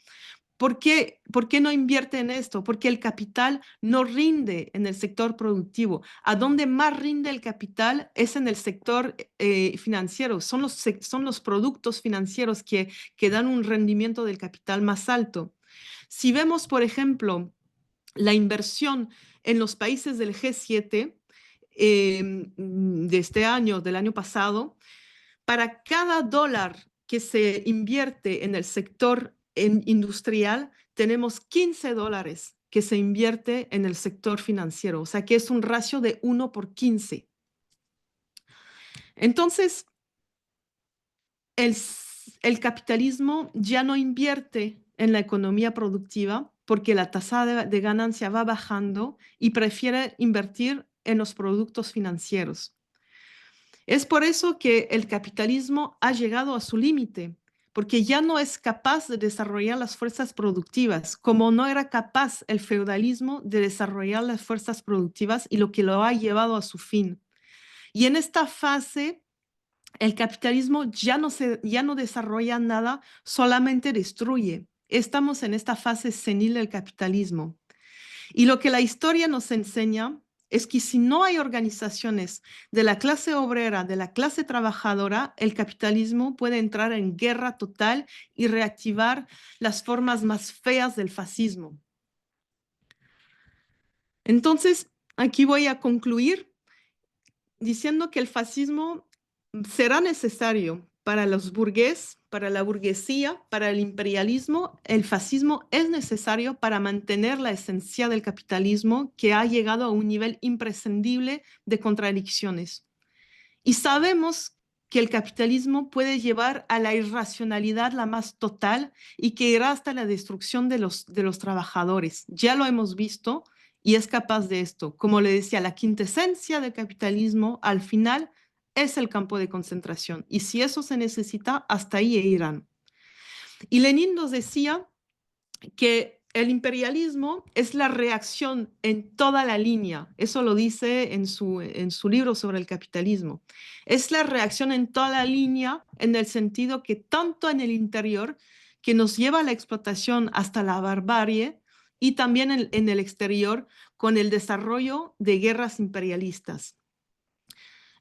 ¿Por qué no invierte en esto? Porque el capital no rinde en el sector productivo. ¿A dónde más rinde el capital? Es en el sector financiero. Son los productos financieros que dan un rendimiento del capital más alto. Si vemos, por ejemplo, la inversión en los países del G7 de este año, del año pasado, para cada dólar que se invierte en el sector industrial, tenemos 15 dólares que se invierte en el sector financiero, o sea que es un ratio de 1 por 15. Entonces, el capitalismo ya no invierte en la economía productiva porque la tasa de ganancia va bajando y prefiere invertir en los productos financieros. Es por eso que el capitalismo ha llegado a su límite, porque ya no es capaz de desarrollar las fuerzas productivas, como no era capaz el feudalismo de desarrollar las fuerzas productivas y lo que lo ha llevado a su fin. Y en esta fase, el capitalismo ya no desarrolla nada, solamente destruye. Estamos en esta fase senil del capitalismo. Y lo que la historia nos enseña es que si no hay organizaciones de la clase obrera, de la clase trabajadora, el capitalismo puede entrar en guerra total y reactivar las formas más feas del fascismo. Entonces, aquí voy a concluir diciendo que el fascismo será necesario para los burgueses, para la burguesía, para el imperialismo. El fascismo es necesario para mantener la esencia del capitalismo que ha llegado a un nivel imprescindible de contradicciones. Y sabemos que el capitalismo puede llevar a la irracionalidad la más total y que irá hasta la destrucción de los trabajadores. Ya lo hemos visto y es capaz de esto. Como le decía, la quintesencia del capitalismo al final es el campo de concentración. Y si eso se necesita, hasta ahí irán. Y Lenin nos decía que el imperialismo es la reacción en toda la línea. Eso lo dice en su libro sobre el capitalismo. Es la reacción en toda la línea en el sentido que tanto en el interior, que nos lleva a la explotación hasta la barbarie, y también en el exterior con el desarrollo de guerras imperialistas.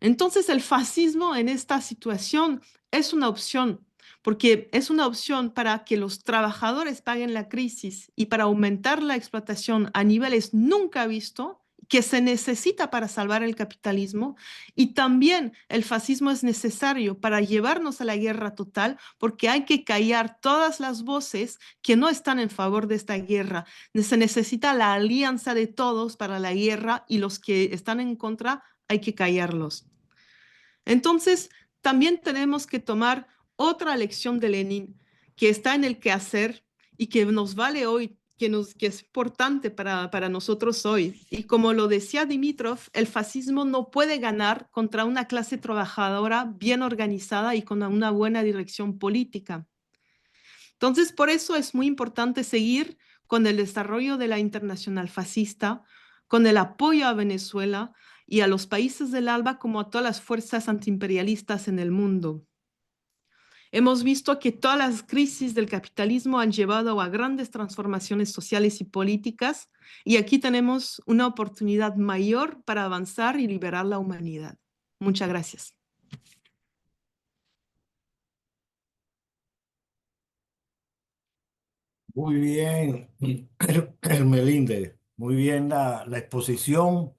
Entonces el fascismo en esta situación es una opción, porque es una opción para que los trabajadores paguen la crisis y para aumentar la explotación a niveles nunca vistos que se necesita para salvar el capitalismo, y también el fascismo es necesario para llevarnos a la guerra total, porque hay que callar todas las voces que no están en favor de esta guerra. Se necesita la alianza de todos para la guerra y los que están en contra hay que callarlos. Entonces, también tenemos que tomar otra lección de Lenin que está en el quehacer y que nos vale hoy, que es importante para nosotros hoy. Y como lo decía Dimitrov, el fascismo no puede ganar contra una clase trabajadora bien organizada y con una buena dirección política. Entonces, por eso es muy importante seguir con el desarrollo de la internacional fascista, con el apoyo a Venezuela y a los países del ALBA como a todas las fuerzas antiimperialistas en el mundo. Hemos visto que todas las crisis del capitalismo han llevado a grandes transformaciones sociales y políticas, y aquí tenemos una oportunidad mayor para avanzar y liberar la humanidad. Muchas gracias.
Muy bien, Hermelinde. Muy bien la exposición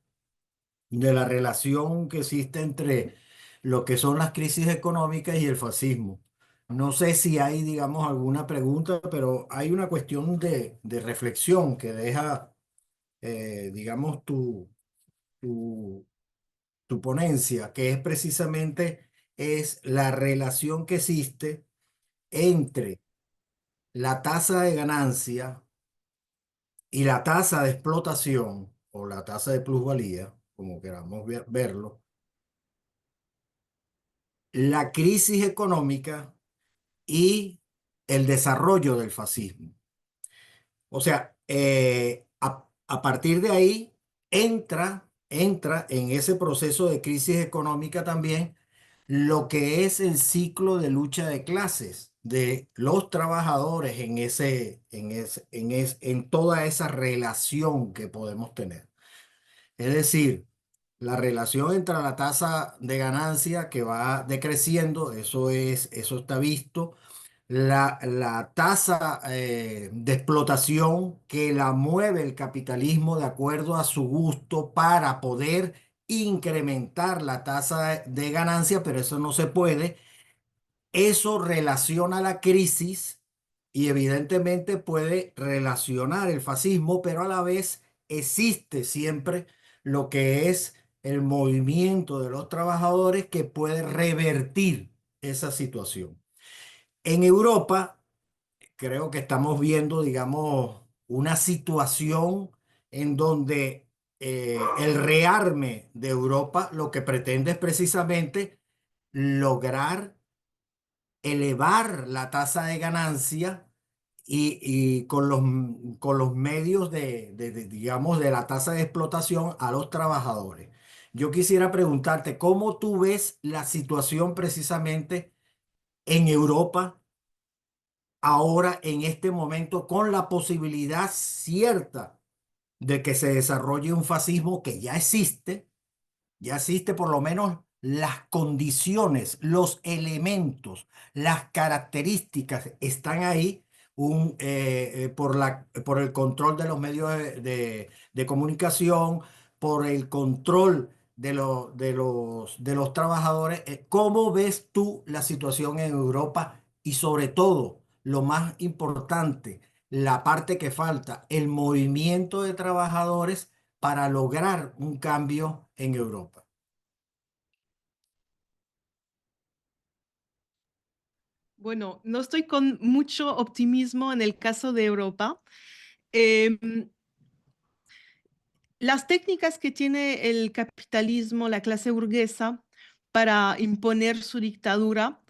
de la relación que existe entre lo que son las crisis económicas y el fascismo. No sé si hay, digamos, alguna pregunta, pero hay una cuestión de reflexión que deja, digamos, tu, tu ponencia, que es precisamente es la relación que existe entre la tasa de ganancia y la tasa de explotación o la tasa de plusvalía, como queramos verlo, la crisis económica y el desarrollo del fascismo. O sea, a partir de ahí entra en ese proceso de crisis económica también lo que es el ciclo de lucha de clases de los trabajadores en toda esa relación que podemos tener. Es decir, la relación entre la tasa de ganancia que va decreciendo, eso está visto. La tasa de explotación que la mueve el capitalismo de acuerdo a su gusto para poder incrementar la tasa de ganancia, pero eso no se puede. Eso relaciona la crisis y evidentemente puede relacionar el fascismo, pero a la vez existe siempre lo que es el movimiento de los trabajadores que puede revertir esa situación. En Europa, creo que estamos viendo, digamos, una situación en donde el rearme de Europa lo que pretende es precisamente lograr elevar la tasa de ganancia y con los medios digamos, de la tasa de explotación a los trabajadores. Yo quisiera preguntarte, ¿cómo tú ves la situación precisamente en Europa ahora, en este momento, con la posibilidad cierta de que se desarrolle un fascismo que ya existe por lo menos las condiciones, los elementos, las características están ahí por el control de los medios de comunicación, por el control de los trabajadores? ¿Cómo ves tú la situación en Europa y sobre todo, lo más importante, la parte que falta, el movimiento de trabajadores para lograr un cambio en Europa?
Bueno, no estoy con mucho optimismo en el caso de Europa. Em, las técnicas que tiene el capitalismo, la clase burguesa, para imponer su dictadura,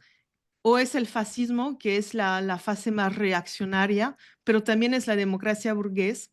o es el fascismo, que es la fase más reaccionaria, pero también es la democracia burgués.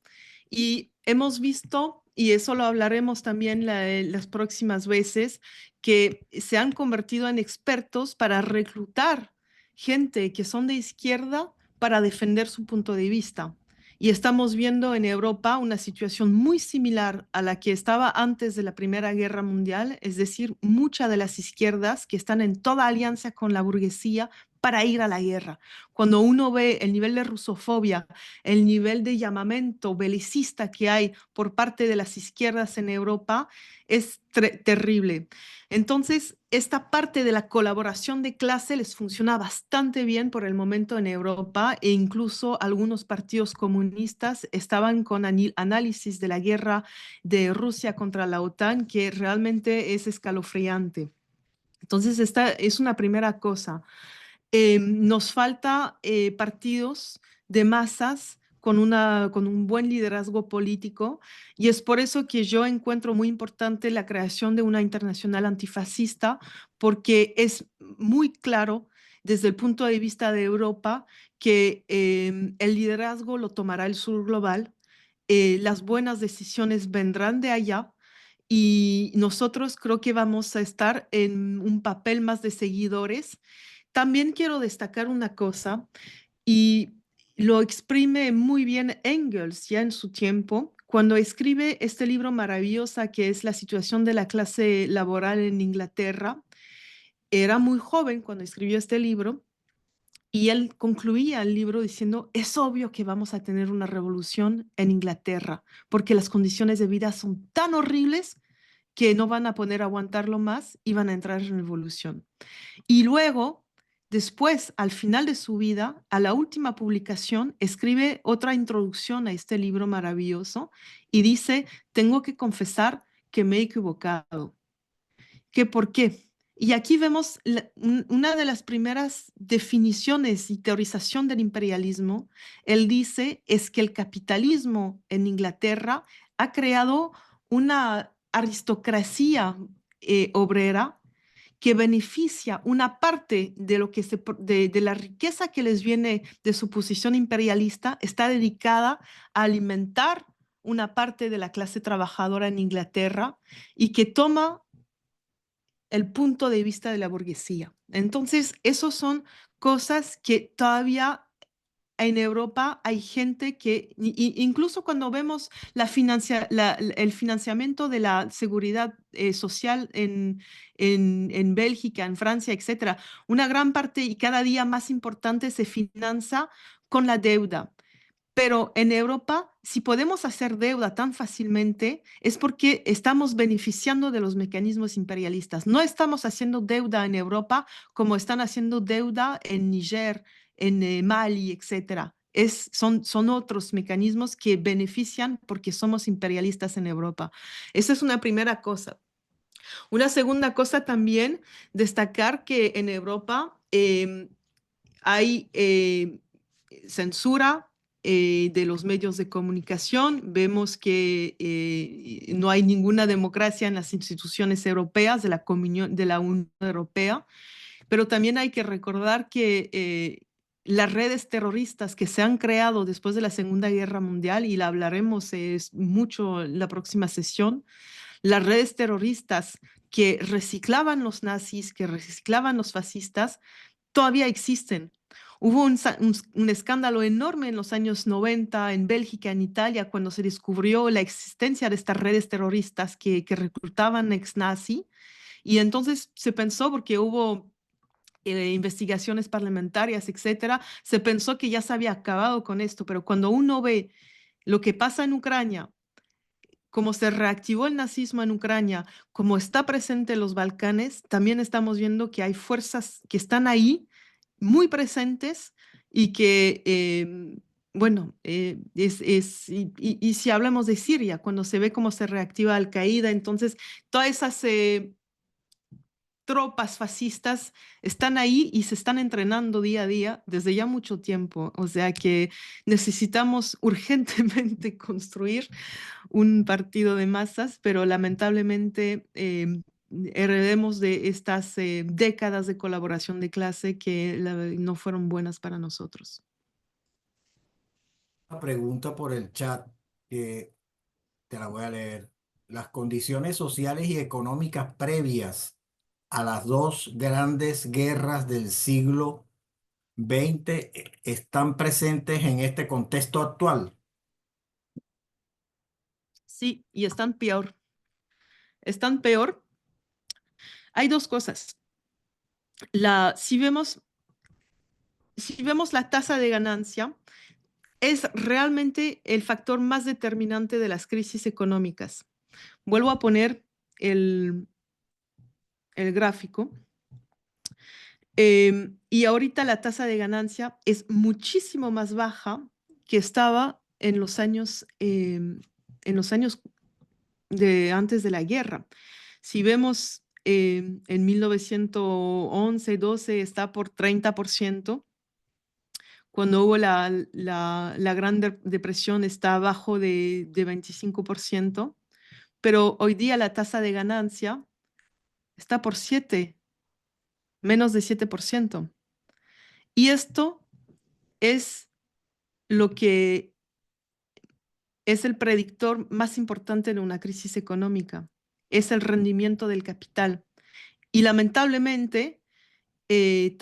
Y hemos visto, y eso lo hablaremos también las próximas veces, que se han convertido en expertos para reclutar gente que son de izquierda para defender su punto de vista. Y estamos viendo en Europa una situación muy similar a la que estaba antes de la Primera Guerra Mundial, es decir, muchas de las izquierdas que están en toda alianza con la burguesía para ir a la guerra. Cuando uno ve el nivel de rusofobia, el nivel de llamamiento belicista que hay por parte de las izquierdas en Europa, es terrible. Entonces, esta parte de la colaboración de clase les funciona bastante bien por el momento en Europa e incluso algunos partidos comunistas estaban con análisis de la guerra de Rusia contra la OTAN que realmente es escalofriante. Entonces, esta es una primera cosa. Nos falta partidos de masas con un buen liderazgo político y es por eso que yo encuentro muy importante la creación de una internacional antifascista porque es muy claro desde el punto de vista de Europa que el liderazgo lo tomará el sur global, las buenas decisiones vendrán de allá y nosotros creo que vamos a estar en un papel más de seguidores. También quiero destacar una cosa, y lo exprime muy bien Engels ya en su tiempo, cuando escribe este libro maravilloso que es La situación de la clase laboral en Inglaterra. Era muy joven cuando escribió este libro y él concluía el libro diciendo, es obvio que vamos a tener una revolución en Inglaterra, porque las condiciones de vida son tan horribles que no van a poder aguantarlo más y van a entrar en revolución. Y luego, después, al final de su vida, a la última publicación, escribe otra introducción a este libro maravilloso y dice, tengo que confesar que me he equivocado. ¿Qué por qué? Y aquí vemos una de las primeras definiciones y teorización del imperialismo. Él dice es que el capitalismo en Inglaterra ha creado una aristocracia obrera que beneficia una parte de lo que de la riqueza que les viene de su posición imperialista, está dedicada a alimentar una parte de la clase trabajadora en Inglaterra y que toma el punto de vista de la burguesía. Entonces, esos son cosas que todavía en Europa hay gente que, incluso cuando vemos el financiamiento de la seguridad social en Bélgica, en Francia, etcétera, una gran parte y cada día más importante se financia con la deuda. Pero en Europa, si podemos hacer deuda tan fácilmente, es porque estamos beneficiando de los mecanismos imperialistas. No estamos haciendo deuda en Europa como están haciendo deuda en Níger, en Mali, etcétera. Son otros mecanismos que benefician porque somos imperialistas en Europa. Esa es una primera cosa. Una segunda cosa también, destacar que en Europa hay censura de los medios de comunicación. Vemos que no hay ninguna democracia en las instituciones europeas de la Unión Europea, pero también hay que recordar que las redes terroristas que se han creado después de la Segunda Guerra Mundial, y la hablaremos mucho en la próxima sesión, las redes terroristas que reciclaban los nazis, que reciclaban los fascistas, todavía existen. Hubo un escándalo enorme en los años 90 en Bélgica, en Italia, cuando se descubrió la existencia de estas redes terroristas que reclutaban ex-nazi. Y entonces se pensó, porque hubo investigaciones parlamentarias, etcétera, se pensó que ya se había acabado con esto, pero cuando uno ve lo que pasa en Ucrania, cómo se reactivó el nazismo en Ucrania, cómo está presente en los Balcanes, también estamos viendo que hay fuerzas que están ahí, muy presentes y que, bueno, y si hablamos de Siria, cuando se ve cómo se reactiva Al-Qaeda, entonces todas esas tropas fascistas están ahí y se están entrenando día a día desde ya mucho tiempo. O sea que necesitamos urgentemente construir un partido de masas, pero lamentablemente heredemos de estas décadas de colaboración de clase que no fueron buenas para nosotros.
Una pregunta por el chat que te la voy a leer. Las condiciones sociales y económicas previas a las dos grandes guerras del siglo XX están presentes en este contexto actual.
Sí, y están peor. Están peor. Hay dos cosas. Si vemos si vemos la tasa de ganancia, es realmente el factor más determinante de las crisis económicas. Vuelvo a poner el gráfico. Y ahorita la tasa de ganancia es muchísimo más baja que estaba en los años de antes de la guerra. Si vemos en 1911-12 está por 30%. Cuando hubo la Gran Depresión está abajo de 25%, pero hoy día la tasa de ganancia está por 7, menos de 7%. Y esto es lo que es el predictor más importante de una crisis económica, es el rendimiento del capital. Y lamentablemente,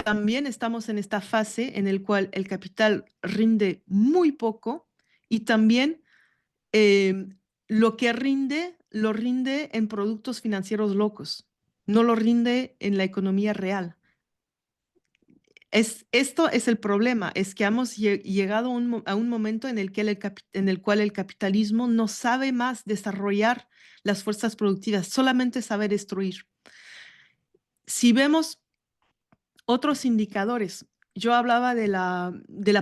también estamos en esta fase en la cual el capital rinde muy poco y también lo que rinde, lo rinde en productos financieros locos, no lo rinde en la economía real. Esto es el problema, es que hemos llegado a un momento en el cual el capitalismo no sabe más desarrollar las fuerzas productivas, solamente sabe destruir. Si vemos otros indicadores, yo hablaba de la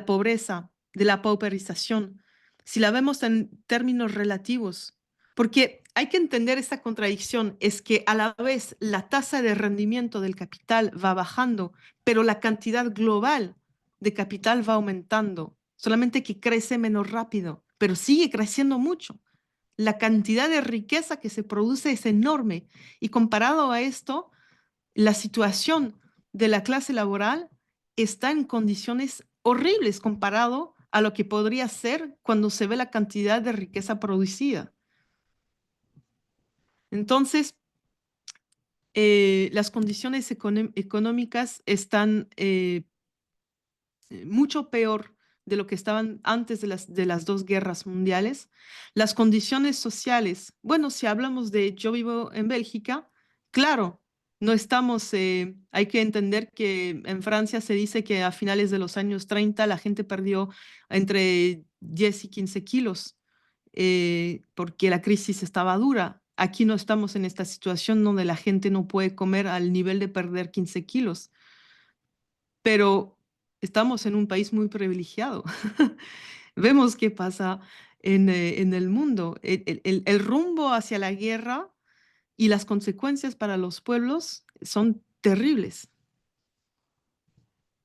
pobreza, de la pauperización, si la vemos en términos relativos, porque hay que entender esta contradicción, es que a la vez la tasa de rendimiento del capital va bajando, pero la cantidad global de capital va aumentando, solamente que crece menos rápido, pero sigue creciendo mucho. La cantidad de riqueza que se produce es enorme y comparado a esto, la situación de la clase laboral está en condiciones horribles comparado a lo que podría ser cuando se ve la cantidad de riqueza producida. Entonces, las condiciones económicas están mucho peor de lo que estaban antes de las dos guerras mundiales. Las condiciones sociales, bueno, si hablamos de yo vivo en Bélgica, claro, no estamos, hay que entender que en Francia se dice que a finales de los años 30 la gente perdió entre 10 y 15 kilos porque la crisis estaba dura. Aquí no estamos en esta situación donde la gente no puede comer al nivel de perder 15 kilos, pero estamos en un país muy privilegiado. Vemos qué pasa en el mundo. El rumbo hacia la guerra y las consecuencias para los pueblos son terribles.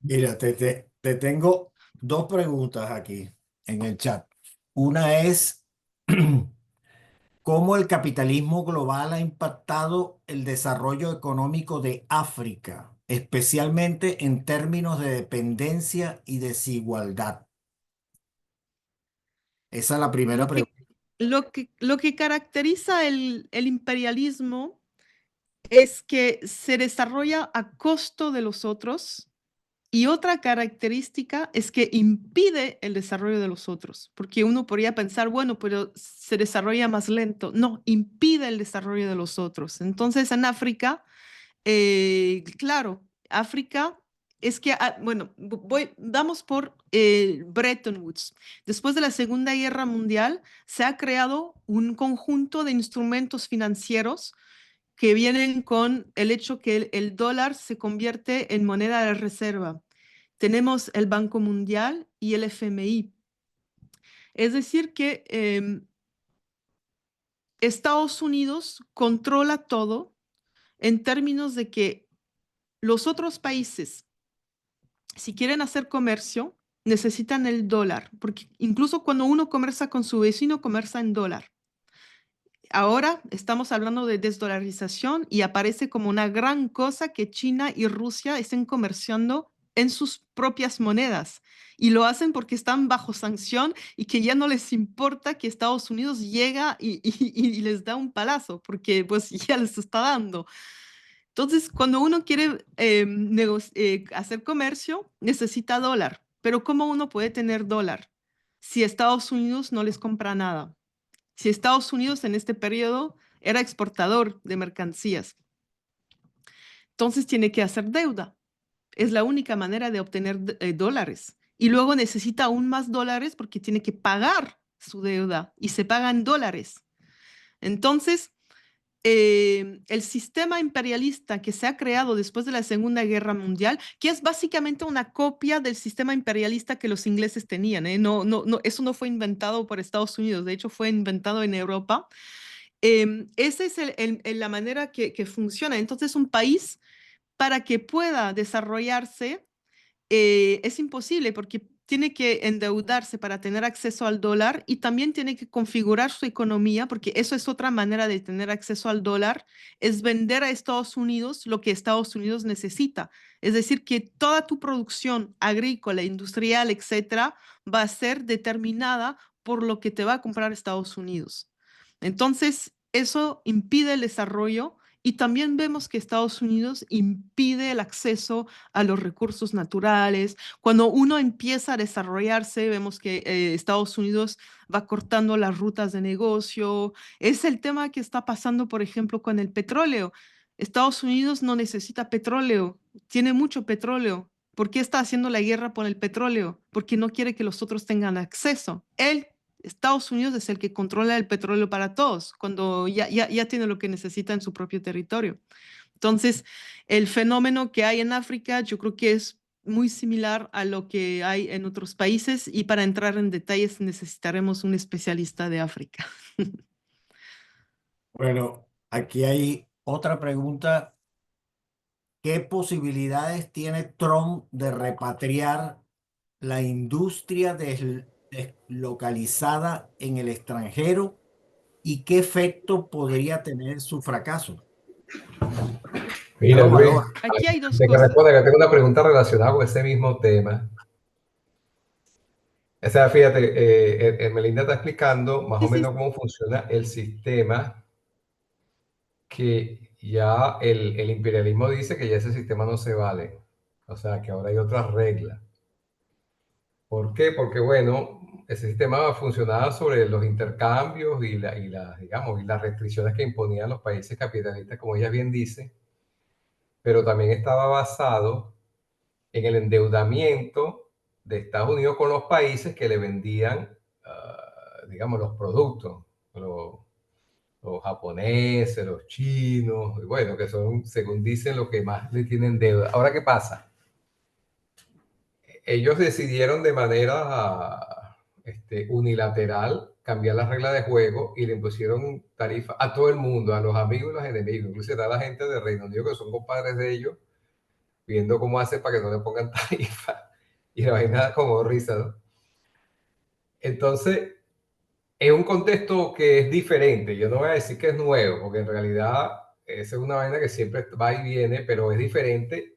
Mira, te tengo dos preguntas aquí en el chat. Una es, ¿cómo el capitalismo global ha impactado el desarrollo económico de África, especialmente en términos de dependencia y desigualdad? Esa es la primera
Lo que,
pregunta.
lo que caracteriza el imperialismo es que se desarrolla a costo de los otros. Y otra característica es que impide el desarrollo de los otros, porque uno podría pensar, bueno, pero se desarrolla más lento. No, impide el desarrollo de los otros. Entonces, en África, claro, África es que, bueno, vamos por Bretton Woods. Después de la Segunda Guerra Mundial, se ha creado un conjunto de instrumentos financieros que vienen con el hecho que el dólar se convierte en moneda de reserva. Tenemos el Banco Mundial y el FMI. Es decir, que Estados Unidos controla todo en términos de que los otros países, si quieren hacer comercio, necesitan el dólar, porque incluso cuando uno conversa con su vecino, conversa en dólar. Ahora estamos hablando de desdolarización y aparece como una gran cosa que China y Rusia estén comerciando en sus propias monedas. Y lo hacen porque están bajo sanción y que ya no les importa que Estados Unidos llega y les da un palazo, porque pues ya les está dando. Entonces, cuando uno quiere hacer comercio, necesita dólar. Pero ¿cómo uno puede tener dólar si Estados Unidos no les compra nada? Si Estados Unidos en este periodo era exportador de mercancías, entonces tiene que hacer deuda. Es la única manera de obtener dólares. Y luego necesita aún más dólares porque tiene que pagar su deuda y se paga en dólares. Entonces, el sistema imperialista que se ha creado después de la Segunda Guerra Mundial, que es básicamente una copia del sistema imperialista que los ingleses tenían, ¿eh? Eso no fue inventado por Estados Unidos, de hecho fue inventado en Europa. Esa es la manera que funciona. Entonces, un país, para que pueda desarrollarse, es imposible porque tiene que endeudarse para tener acceso al dólar y también tiene que configurar su economía, porque eso es otra manera de tener acceso al dólar, es vender a Estados Unidos lo que Estados Unidos necesita. Es decir, que toda tu producción agrícola, industrial, etcétera, va a ser determinada por lo que te va a comprar Estados Unidos. Entonces, eso impide el desarrollo y también vemos que Estados Unidos impide el acceso a los recursos naturales. Cuando uno empieza a desarrollarse, vemos que Estados Unidos va cortando las rutas de negocio. Es el tema que está pasando, por ejemplo, con el petróleo. Estados Unidos no necesita petróleo, tiene mucho petróleo. ¿Por qué está haciendo la guerra por el petróleo? Porque no quiere que los otros tengan acceso. Estados Unidos es el que controla el petróleo para todos, cuando ya tiene lo que necesita en su propio territorio. Entonces, el fenómeno que hay en África, yo creo que es muy similar a lo que hay en otros países y para entrar en detalles necesitaremos un especialista de África.
Bueno, aquí hay otra pregunta. ¿Qué posibilidades tiene Trump de repatriar la industria deslocalizada en el extranjero y qué efecto podría tener su fracaso? ¿Qué
Mira,
lo
Luis,
valora?
Aquí hay dos
de que
cosas.
responda, que tengo una pregunta relacionada con ese mismo tema. O sea, fíjate, Melinda está explicando más
Sí,
o
sí,
menos cómo funciona el sistema, que ya el imperialismo dice que ya ese sistema no se vale. O sea, que ahora hay otras reglas. ¿Por qué? Porque, bueno, ese sistema funcionaba sobre los intercambios digamos, y las restricciones que imponían los países capitalistas, como ella bien dice, pero también estaba basado en el endeudamiento de Estados Unidos con los países que le vendían, digamos, los productos, los, los japoneses, los chinos, y bueno, que son, según dicen, los que más le tienen deuda. Ahora, ¿qué pasa? Ellos decidieron de manera unilateral cambiar las reglas de juego y le impusieron tarifas a todo el mundo, a los amigos y los enemigos, incluso a la gente de Reino Unido que son compadres de ellos, viendo cómo hace para que no le pongan tarifas. Y la vaina como risa, ¿no? Entonces, es un contexto que es diferente. Yo no voy a decir que es nuevo, porque en realidad esa es una vaina que siempre va y viene, pero es diferente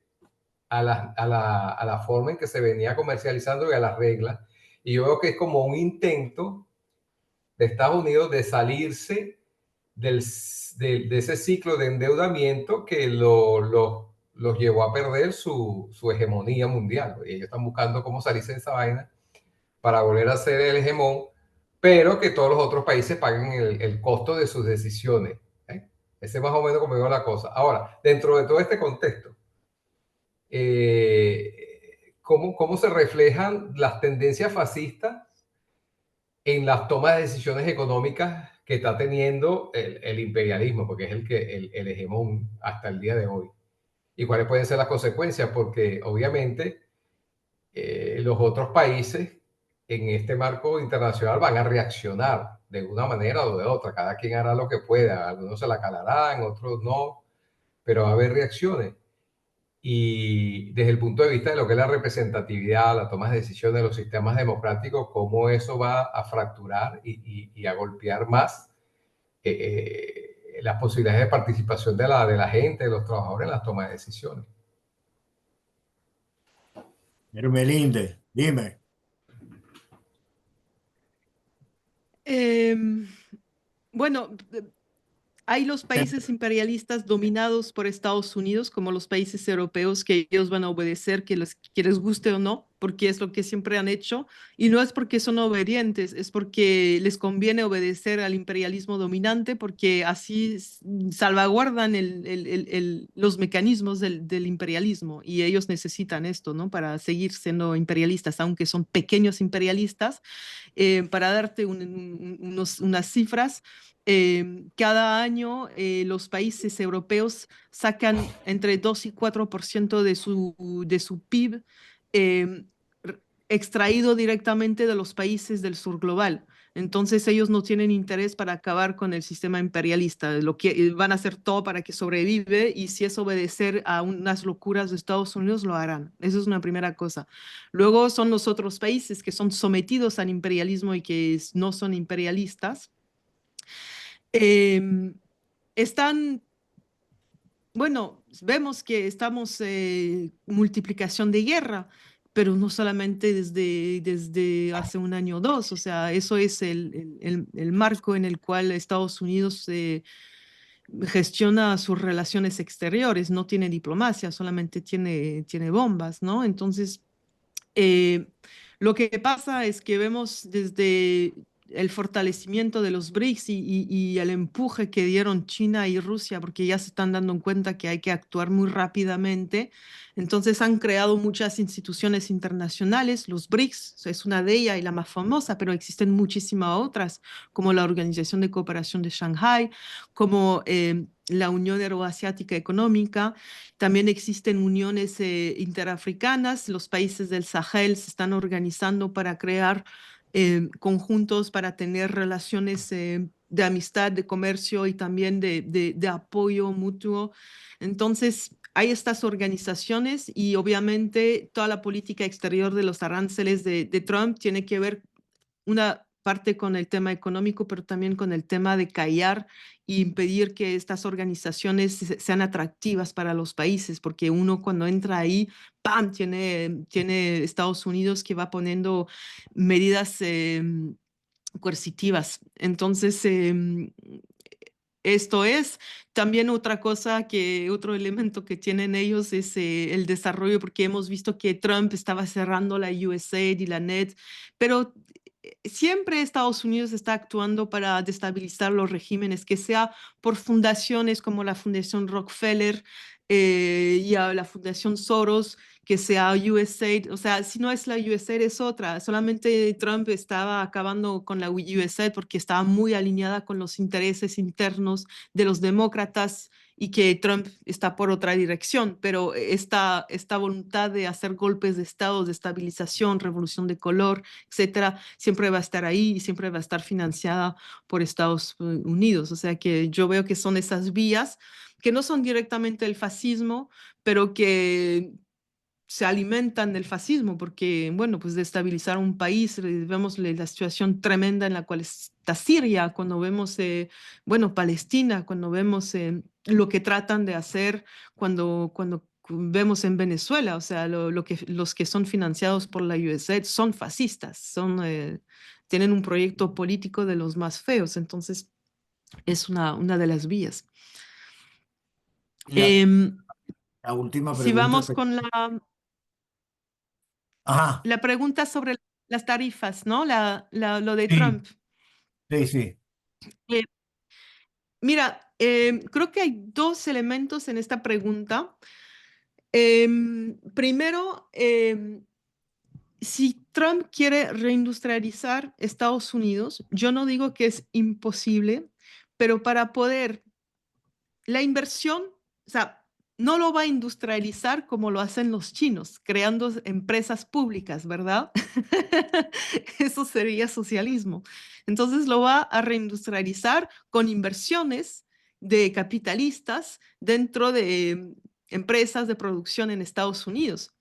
a la forma en que se venía comercializando y a las reglas. Y yo veo que es como un intento de Estados Unidos de salirse de ese ciclo de endeudamiento que los llevó a perder su hegemonía mundial. Y ellos están buscando cómo salirse de esa vaina para volver a ser el hegemón, pero que todos los otros países paguen el costo de sus decisiones. ¿Eh? Ese es más o menos como veo la cosa. Ahora, dentro de todo este contexto, ¿cómo se reflejan las tendencias fascistas en las tomas de decisiones económicas que está teniendo el imperialismo, porque es el hegemón hasta el día de hoy? ¿Y cuáles pueden ser las consecuencias? Porque obviamente los otros países en este marco internacional van a reaccionar de una manera o de otra. Cada quien hará lo que pueda. Algunos se la calarán, otros no, pero va a haber reacciones. Y desde el punto de vista de lo que es la representatividad, la toma de decisiones de los sistemas democráticos, cómo eso va a fracturar y a golpear más las posibilidades de participación de la gente, de los trabajadores en las tomas de decisiones.
Melinde, dime.
Bueno, hay los países imperialistas dominados por Estados Unidos, como los países europeos, que ellos van a obedecer, que les guste o no. porque es lo que siempre han hecho, y no es porque son obedientes, es porque les conviene obedecer al imperialismo dominante, porque así salvaguardan los mecanismos del imperialismo, y ellos necesitan esto, ¿no? Para seguir siendo imperialistas, aunque son pequeños imperialistas. Para darte unas cifras, cada año los países europeos sacan entre 2 y 4% de su PIB eh, extraído directamente de los países del sur global. Entonces ellos no tienen interés para acabar con el sistema imperialista. Lo que van a hacer todo para que sobrevive, y si es obedecer a unas locuras de Estados Unidos, lo harán. Eso es una primera cosa. Luego son los otros países que son sometidos al imperialismo y que no son imperialistas. Están, bueno, vemos que estamos multiplicación de guerra, pero no solamente desde hace un año o dos. O sea, eso es el marco en el cual Estados Unidos gestiona sus relaciones exteriores. No tiene diplomacia, solamente tiene bombas, ¿no? Entonces, eh, lo que pasa es que vemos desde el fortalecimiento de los BRICS y el empuje que dieron China y Rusia, porque ya se están dando cuenta que hay que actuar muy rápidamente. Entonces han creado muchas instituciones internacionales. Los BRICS es una de ellas y la más famosa, pero existen muchísimas otras, como la Organización de Cooperación de Shanghái, como la Unión Euroasiática Económica. También existen uniones interafricanas. Los países del Sahel se están organizando para crear conjuntos para tener relaciones de amistad, de comercio y también de apoyo mutuo. Entonces, hay estas organizaciones, y obviamente toda la política exterior de los aranceles de Trump tiene que ver una parte con el tema económico, pero también con el tema de callar y impedir que estas organizaciones sean atractivas para los países, porque uno cuando entra ahí, ¡pam!, tiene Estados Unidos que va poniendo medidas coercitivas. Entonces, esto es también otra cosa, otro elemento que tienen ellos es el desarrollo, porque hemos visto que Trump estaba cerrando la USAID y la NED, pero siempre Estados Unidos está actuando para destabilizar los regímenes, que sea por fundaciones como la Fundación Rockefeller y a la Fundación Soros, que sea USAID. O sea, si no es la USAID es otra. Solamente Trump estaba acabando con la USAID porque estaba muy alineada con los intereses internos de los demócratas, y que Trump está por otra dirección, pero esta voluntad de hacer golpes de Estado, de estabilización, revolución de color, etcétera, siempre va a estar ahí y siempre va a estar financiada por Estados Unidos. O sea que yo veo que son esas vías que no son directamente el fascismo, pero que se alimentan del fascismo, porque, bueno, pues destabilizar un país, vemos la situación tremenda en la cual está Siria, cuando vemos, bueno, Palestina, cuando vemos lo que tratan de hacer, cuando vemos en Venezuela. O sea, los que son financiados por la USAID son fascistas, tienen un proyecto político de los más feos. Entonces, es una de las vías.
La,
Em,
la última
si
pregunta.
vamos con
Ajá,
la pregunta sobre las tarifas, ¿no? Lo de
sí,
Trump.
sí, sí.
Eh, Mira, creo que hay dos elementos en esta pregunta. Primero, si Trump quiere reindustrializar Estados Unidos, yo no digo que es imposible, pero para poder la inversión, o sea, no lo va a industrializar como lo hacen los chinos, creando empresas públicas, ¿verdad? Eso sería socialismo. Entonces lo va a reindustrializar con inversiones de capitalistas dentro de empresas de producción en Estados Unidos.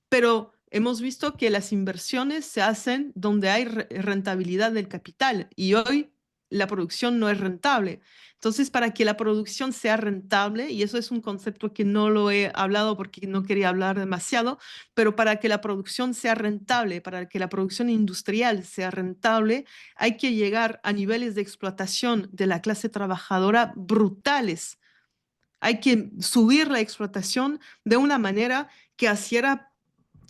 Pero hemos visto que las inversiones se hacen donde hay rentabilidad del capital, y hoy la producción no es rentable. Entonces, para que la producción sea rentable, y eso es un concepto que no lo he hablado porque no quería hablar demasiado, pero para que la producción sea rentable, para que la producción industrial sea rentable, hay que llegar a niveles de explotación de la clase trabajadora brutales. Hay que subir la explotación de una manera que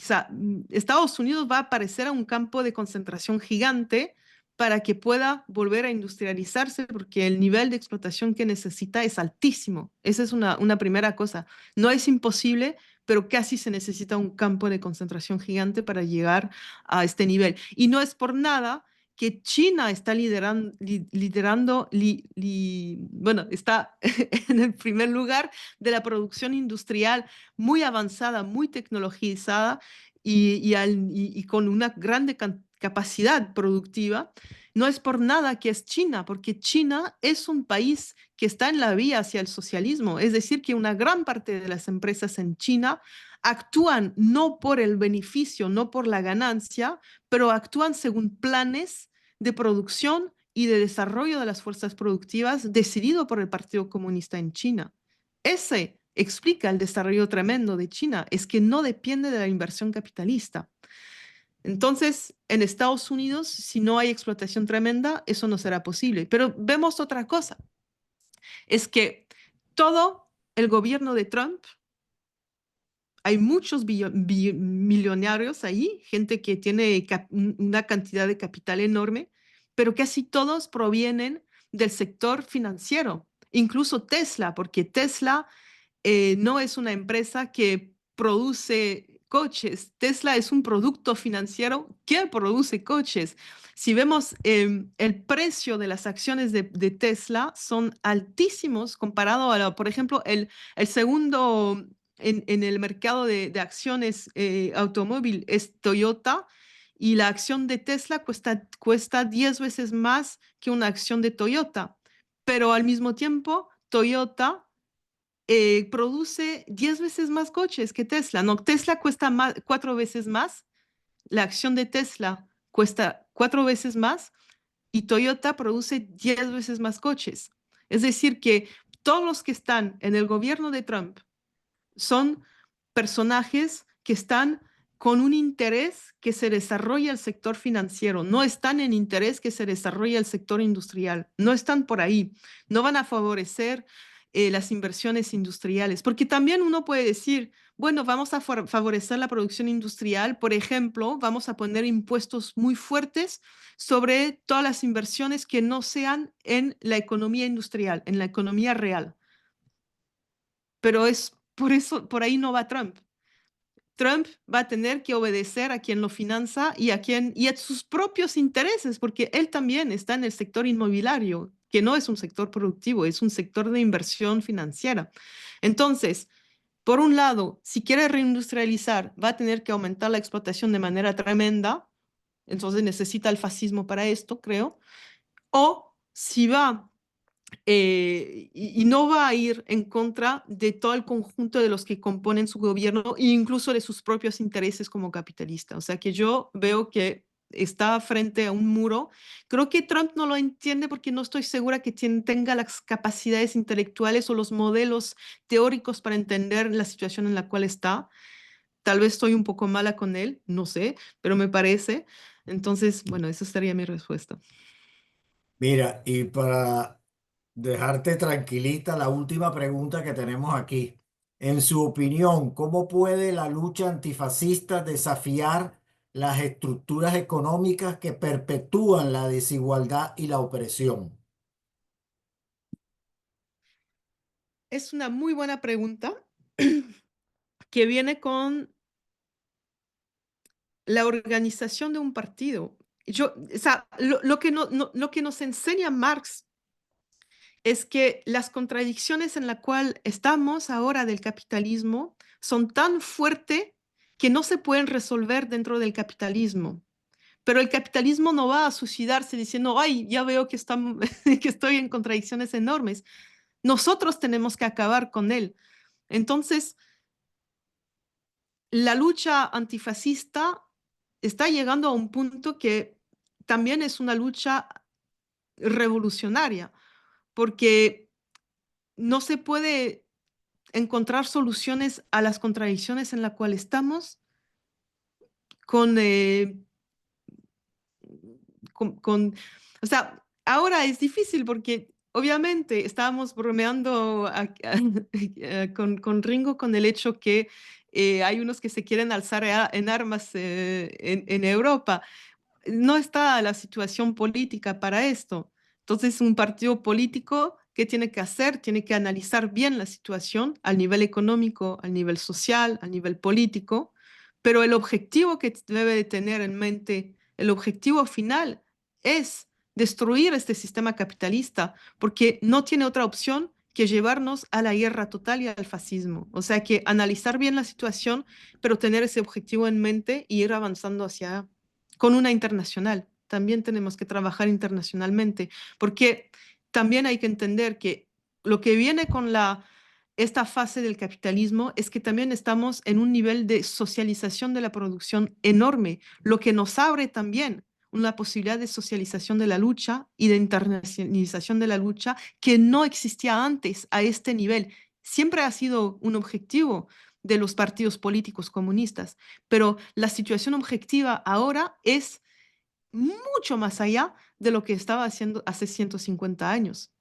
sea, Estados Unidos va a parecer a un campo de concentración gigante para que pueda volver a industrializarse, porque el nivel de explotación que necesita es altísimo. Esa es una primera cosa. No es imposible, pero casi se necesita un campo de concentración gigante para llegar a este nivel. Y no es por nada que China está bueno, está en el primer lugar de la producción industrial muy avanzada, muy tecnologizada y con una grande capacidad productiva. No es por nada que es China, porque China es un país que está en la vía hacia el socialismo. Es decir, que una gran parte de las empresas en China actúan no por el beneficio, no por la ganancia, pero actúan según planes de producción y de desarrollo de las fuerzas productivas decidido por el Partido Comunista en China. Ese explica el desarrollo tremendo de China, es que no depende de la inversión capitalista. Entonces, en Estados Unidos, si no hay explotación tremenda, eso no será posible. Pero vemos otra cosa, es que todo el gobierno de Trump, hay muchos millonarios ahí, gente que tiene una cantidad de capital enorme, pero casi todos provienen del sector financiero, incluso Tesla, porque Tesla no es una empresa que produce coches. Tesla es un producto financiero que produce coches. Si vemos el precio de las acciones de Tesla son altísimos comparado a, por ejemplo, el segundo en el mercado de acciones automóvil es Toyota y la acción de Tesla cuesta 10 veces más que una acción de Toyota. Pero al mismo tiempo, Toyota produce 10 veces más coches que Tesla. No, Tesla cuesta 4 veces más, la acción de Tesla cuesta 4 veces más y Toyota produce 10 veces más coches. Es decir, que todos los que están en el gobierno de Trump son personajes que están con un interés que se desarrolle el sector financiero, no están en interés que se desarrolle el sector industrial, no están por ahí, no van a favorecer las inversiones industriales, porque también uno puede decir, bueno, vamos a favorecer la producción industrial, por ejemplo, vamos a poner impuestos muy fuertes sobre todas las inversiones que no sean en la economía industrial, en la economía real. Pero es por eso, por ahí no va Trump. Trump va a tener que obedecer a quien lo finanza y a sus propios intereses, porque él también está en el sector inmobiliario, que no es un sector productivo, es un sector de inversión financiera. Entonces, por un lado, si quiere reindustrializar, va a tener que aumentar la explotación de manera tremenda, entonces necesita el fascismo para esto, creo, o si va y no va a ir en contra de todo el conjunto de los que componen su gobierno e incluso de sus propios intereses como capitalista. O sea que yo veo que está frente a un muro. Creo que Trump no lo entiende porque no estoy segura que tenga las capacidades intelectuales o los modelos teóricos para entender la situación en la cual está. Tal vez estoy un poco mala con él, no sé, pero me parece. Entonces, bueno, esa sería mi respuesta.
Mira, y para dejarte tranquilita, la última pregunta que tenemos aquí. En su opinión, ¿cómo puede la lucha antifascista desafiar las estructuras económicas que perpetúan la desigualdad y la opresión?
Es una muy buena pregunta que viene con la organización de un partido. O sea, lo que nos enseña Marx es que las contradicciones en las cuales estamos ahora del capitalismo son tan fuertes que no se pueden resolver dentro del capitalismo. Pero el capitalismo no va a suicidarse diciendo, ay, ya veo que, que estoy en contradicciones enormes. Nosotros tenemos que acabar con él. Entonces, la lucha antifascista está llegando a un punto que también es una lucha revolucionaria, porque no se puede encontrar soluciones a las contradicciones en las cuales estamos con, o sea, ahora es difícil porque obviamente estábamos bromeando con Ringo con el hecho que hay unos que se quieren alzar en armas en Europa. No está la situación política para esto. Entonces, un partido político, ¿qué tiene que hacer? Tiene que analizar bien la situación al nivel económico, al nivel social, al nivel político, pero el objetivo que debe de tener en mente, el objetivo final es destruir este sistema capitalista, porque no tiene otra opción que llevarnos a la guerra total y al fascismo. O sea que analizar bien la situación, pero tener ese objetivo en mente y ir avanzando hacia con una internacional. También tenemos que trabajar internacionalmente, porque también hay que entender que lo que viene con esta fase del capitalismo es que también estamos en un nivel de socialización de la producción enorme, lo que nos abre también una posibilidad de socialización de la lucha y de internacionalización de la lucha que no existía antes a este nivel. Siempre ha sido un objetivo de los partidos políticos comunistas, pero la situación objetiva ahora es mucho más allá de lo que estaba haciendo hace 150 años,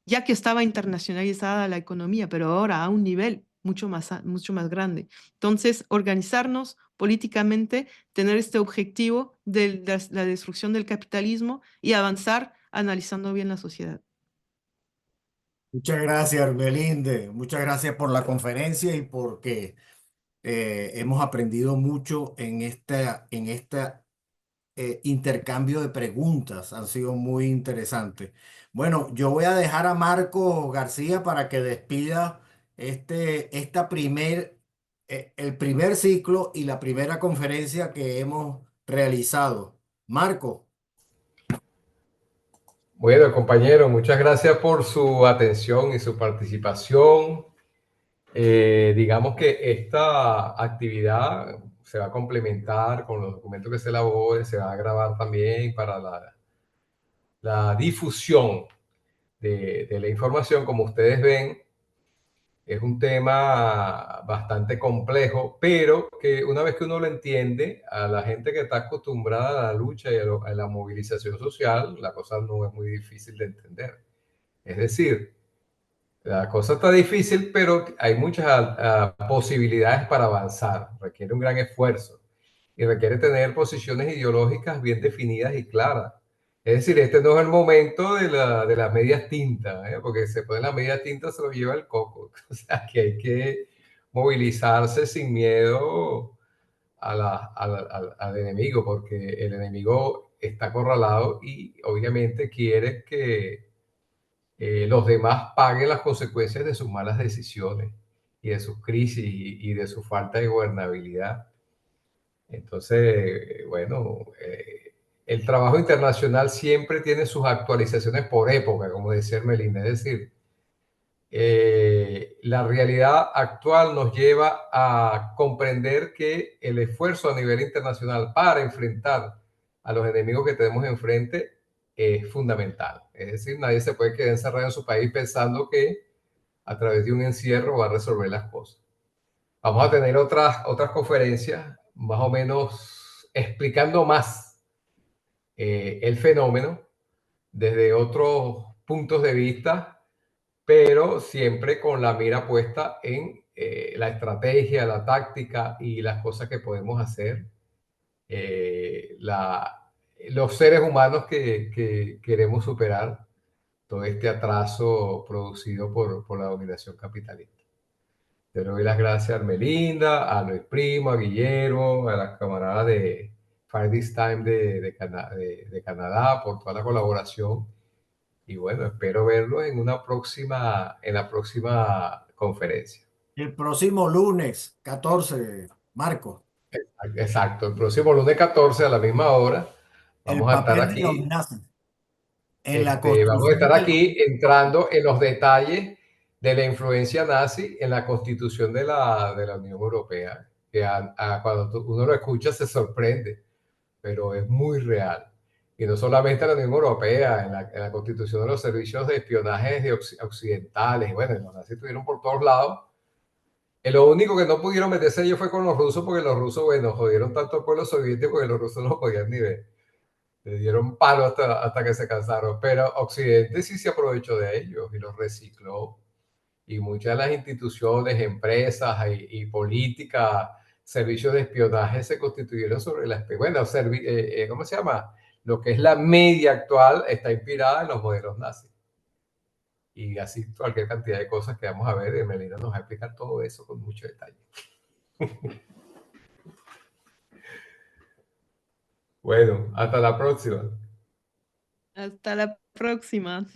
ya que estaba internacionalizada la economía, pero ahora a un nivel mucho más grande. Entonces, organizarnos políticamente, tener este objetivo de la destrucción del capitalismo y avanzar analizando bien la sociedad.
Muchas gracias, Belinde. Muchas gracias por la conferencia y porque hemos aprendido mucho en este intercambio de preguntas. Han sido muy interesantes. Bueno, yo voy a dejar a Marco García para que despida el primer ciclo y la primera conferencia que hemos realizado. Marco.
Bueno, compañero, muchas gracias por su atención y su participación. Digamos que esta actividad se va a complementar con los documentos que se elaboren, se va a grabar también para la difusión de la información. Como ustedes ven, es un tema bastante complejo, pero que una vez que uno lo entiende, a la gente que está acostumbrada a la lucha y a la movilización social, la cosa no es muy difícil de entender. Es decir, la cosa está difícil, pero hay muchas posibilidades para avanzar. Requiere un gran esfuerzo y requiere tener posiciones ideológicas bien definidas y claras. Es decir, este no es el momento de las medias tintas, ¿eh? Porque se pone las medias tintas, se lo lleva el coco. O sea, que hay que movilizarse sin miedo al enemigo, porque el enemigo está acorralado y obviamente quiere que los demás paguen las consecuencias de sus malas decisiones y de sus crisis y de su falta de gobernabilidad. Entonces, bueno, el trabajo internacional siempre tiene sus actualizaciones por época, como decía Melinda. Es decir, la realidad actual nos lleva a comprender que el esfuerzo a nivel internacional para enfrentar a los enemigos que tenemos enfrente es fundamental. Es decir, nadie se puede quedar encerrado en su país pensando que a través de un encierro va a resolver las cosas. Vamos a tener otras conferencias más o menos explicando más el fenómeno desde otros puntos de vista, pero siempre con la mira puesta en la estrategia, la táctica y las cosas que podemos hacer los seres humanos que queremos superar todo este atraso producido por la dominación capitalista. Te doy las gracias a Melinda, a Luis Primo, a Guillermo, a las camaradas de Fire This Time de Canadá por toda la colaboración. Y bueno, espero verlo en la próxima conferencia.
El próximo lunes 14, Marco.
Exacto, el próximo lunes 14 a la misma hora
El
vamos a estar
papel de los
aquí.
nazis en la
Vamos a
construcción
estar
de la...
aquí entrando en los detalles de la influencia nazi en la constitución de la Unión Europea, que cuando uno lo escucha se sorprende, pero es muy real. Y no solamente en la Unión Europea, en la constitución de los servicios de espionaje de occidentales, bueno, los nazis estuvieron por todos lados. Lo único que no pudieron meterse ellos fue con los rusos, porque los rusos, bueno, jodieron tanto al pueblo soviético que los rusos no podían ni ver. Le dieron palo hasta que se cansaron, pero Occidente sí se aprovechó de ellos y los recicló. Y muchas de las instituciones, empresas y políticas, servicios de espionaje se constituyeron sobre la... Bueno, ¿cómo se llama? Lo que es la media actual está inspirada en los modelos nazis. Y así cualquier cantidad de cosas que vamos a ver, y Melina nos va a explicar todo eso con mucho detalle. Bueno, hasta la próxima.
Hasta la próxima.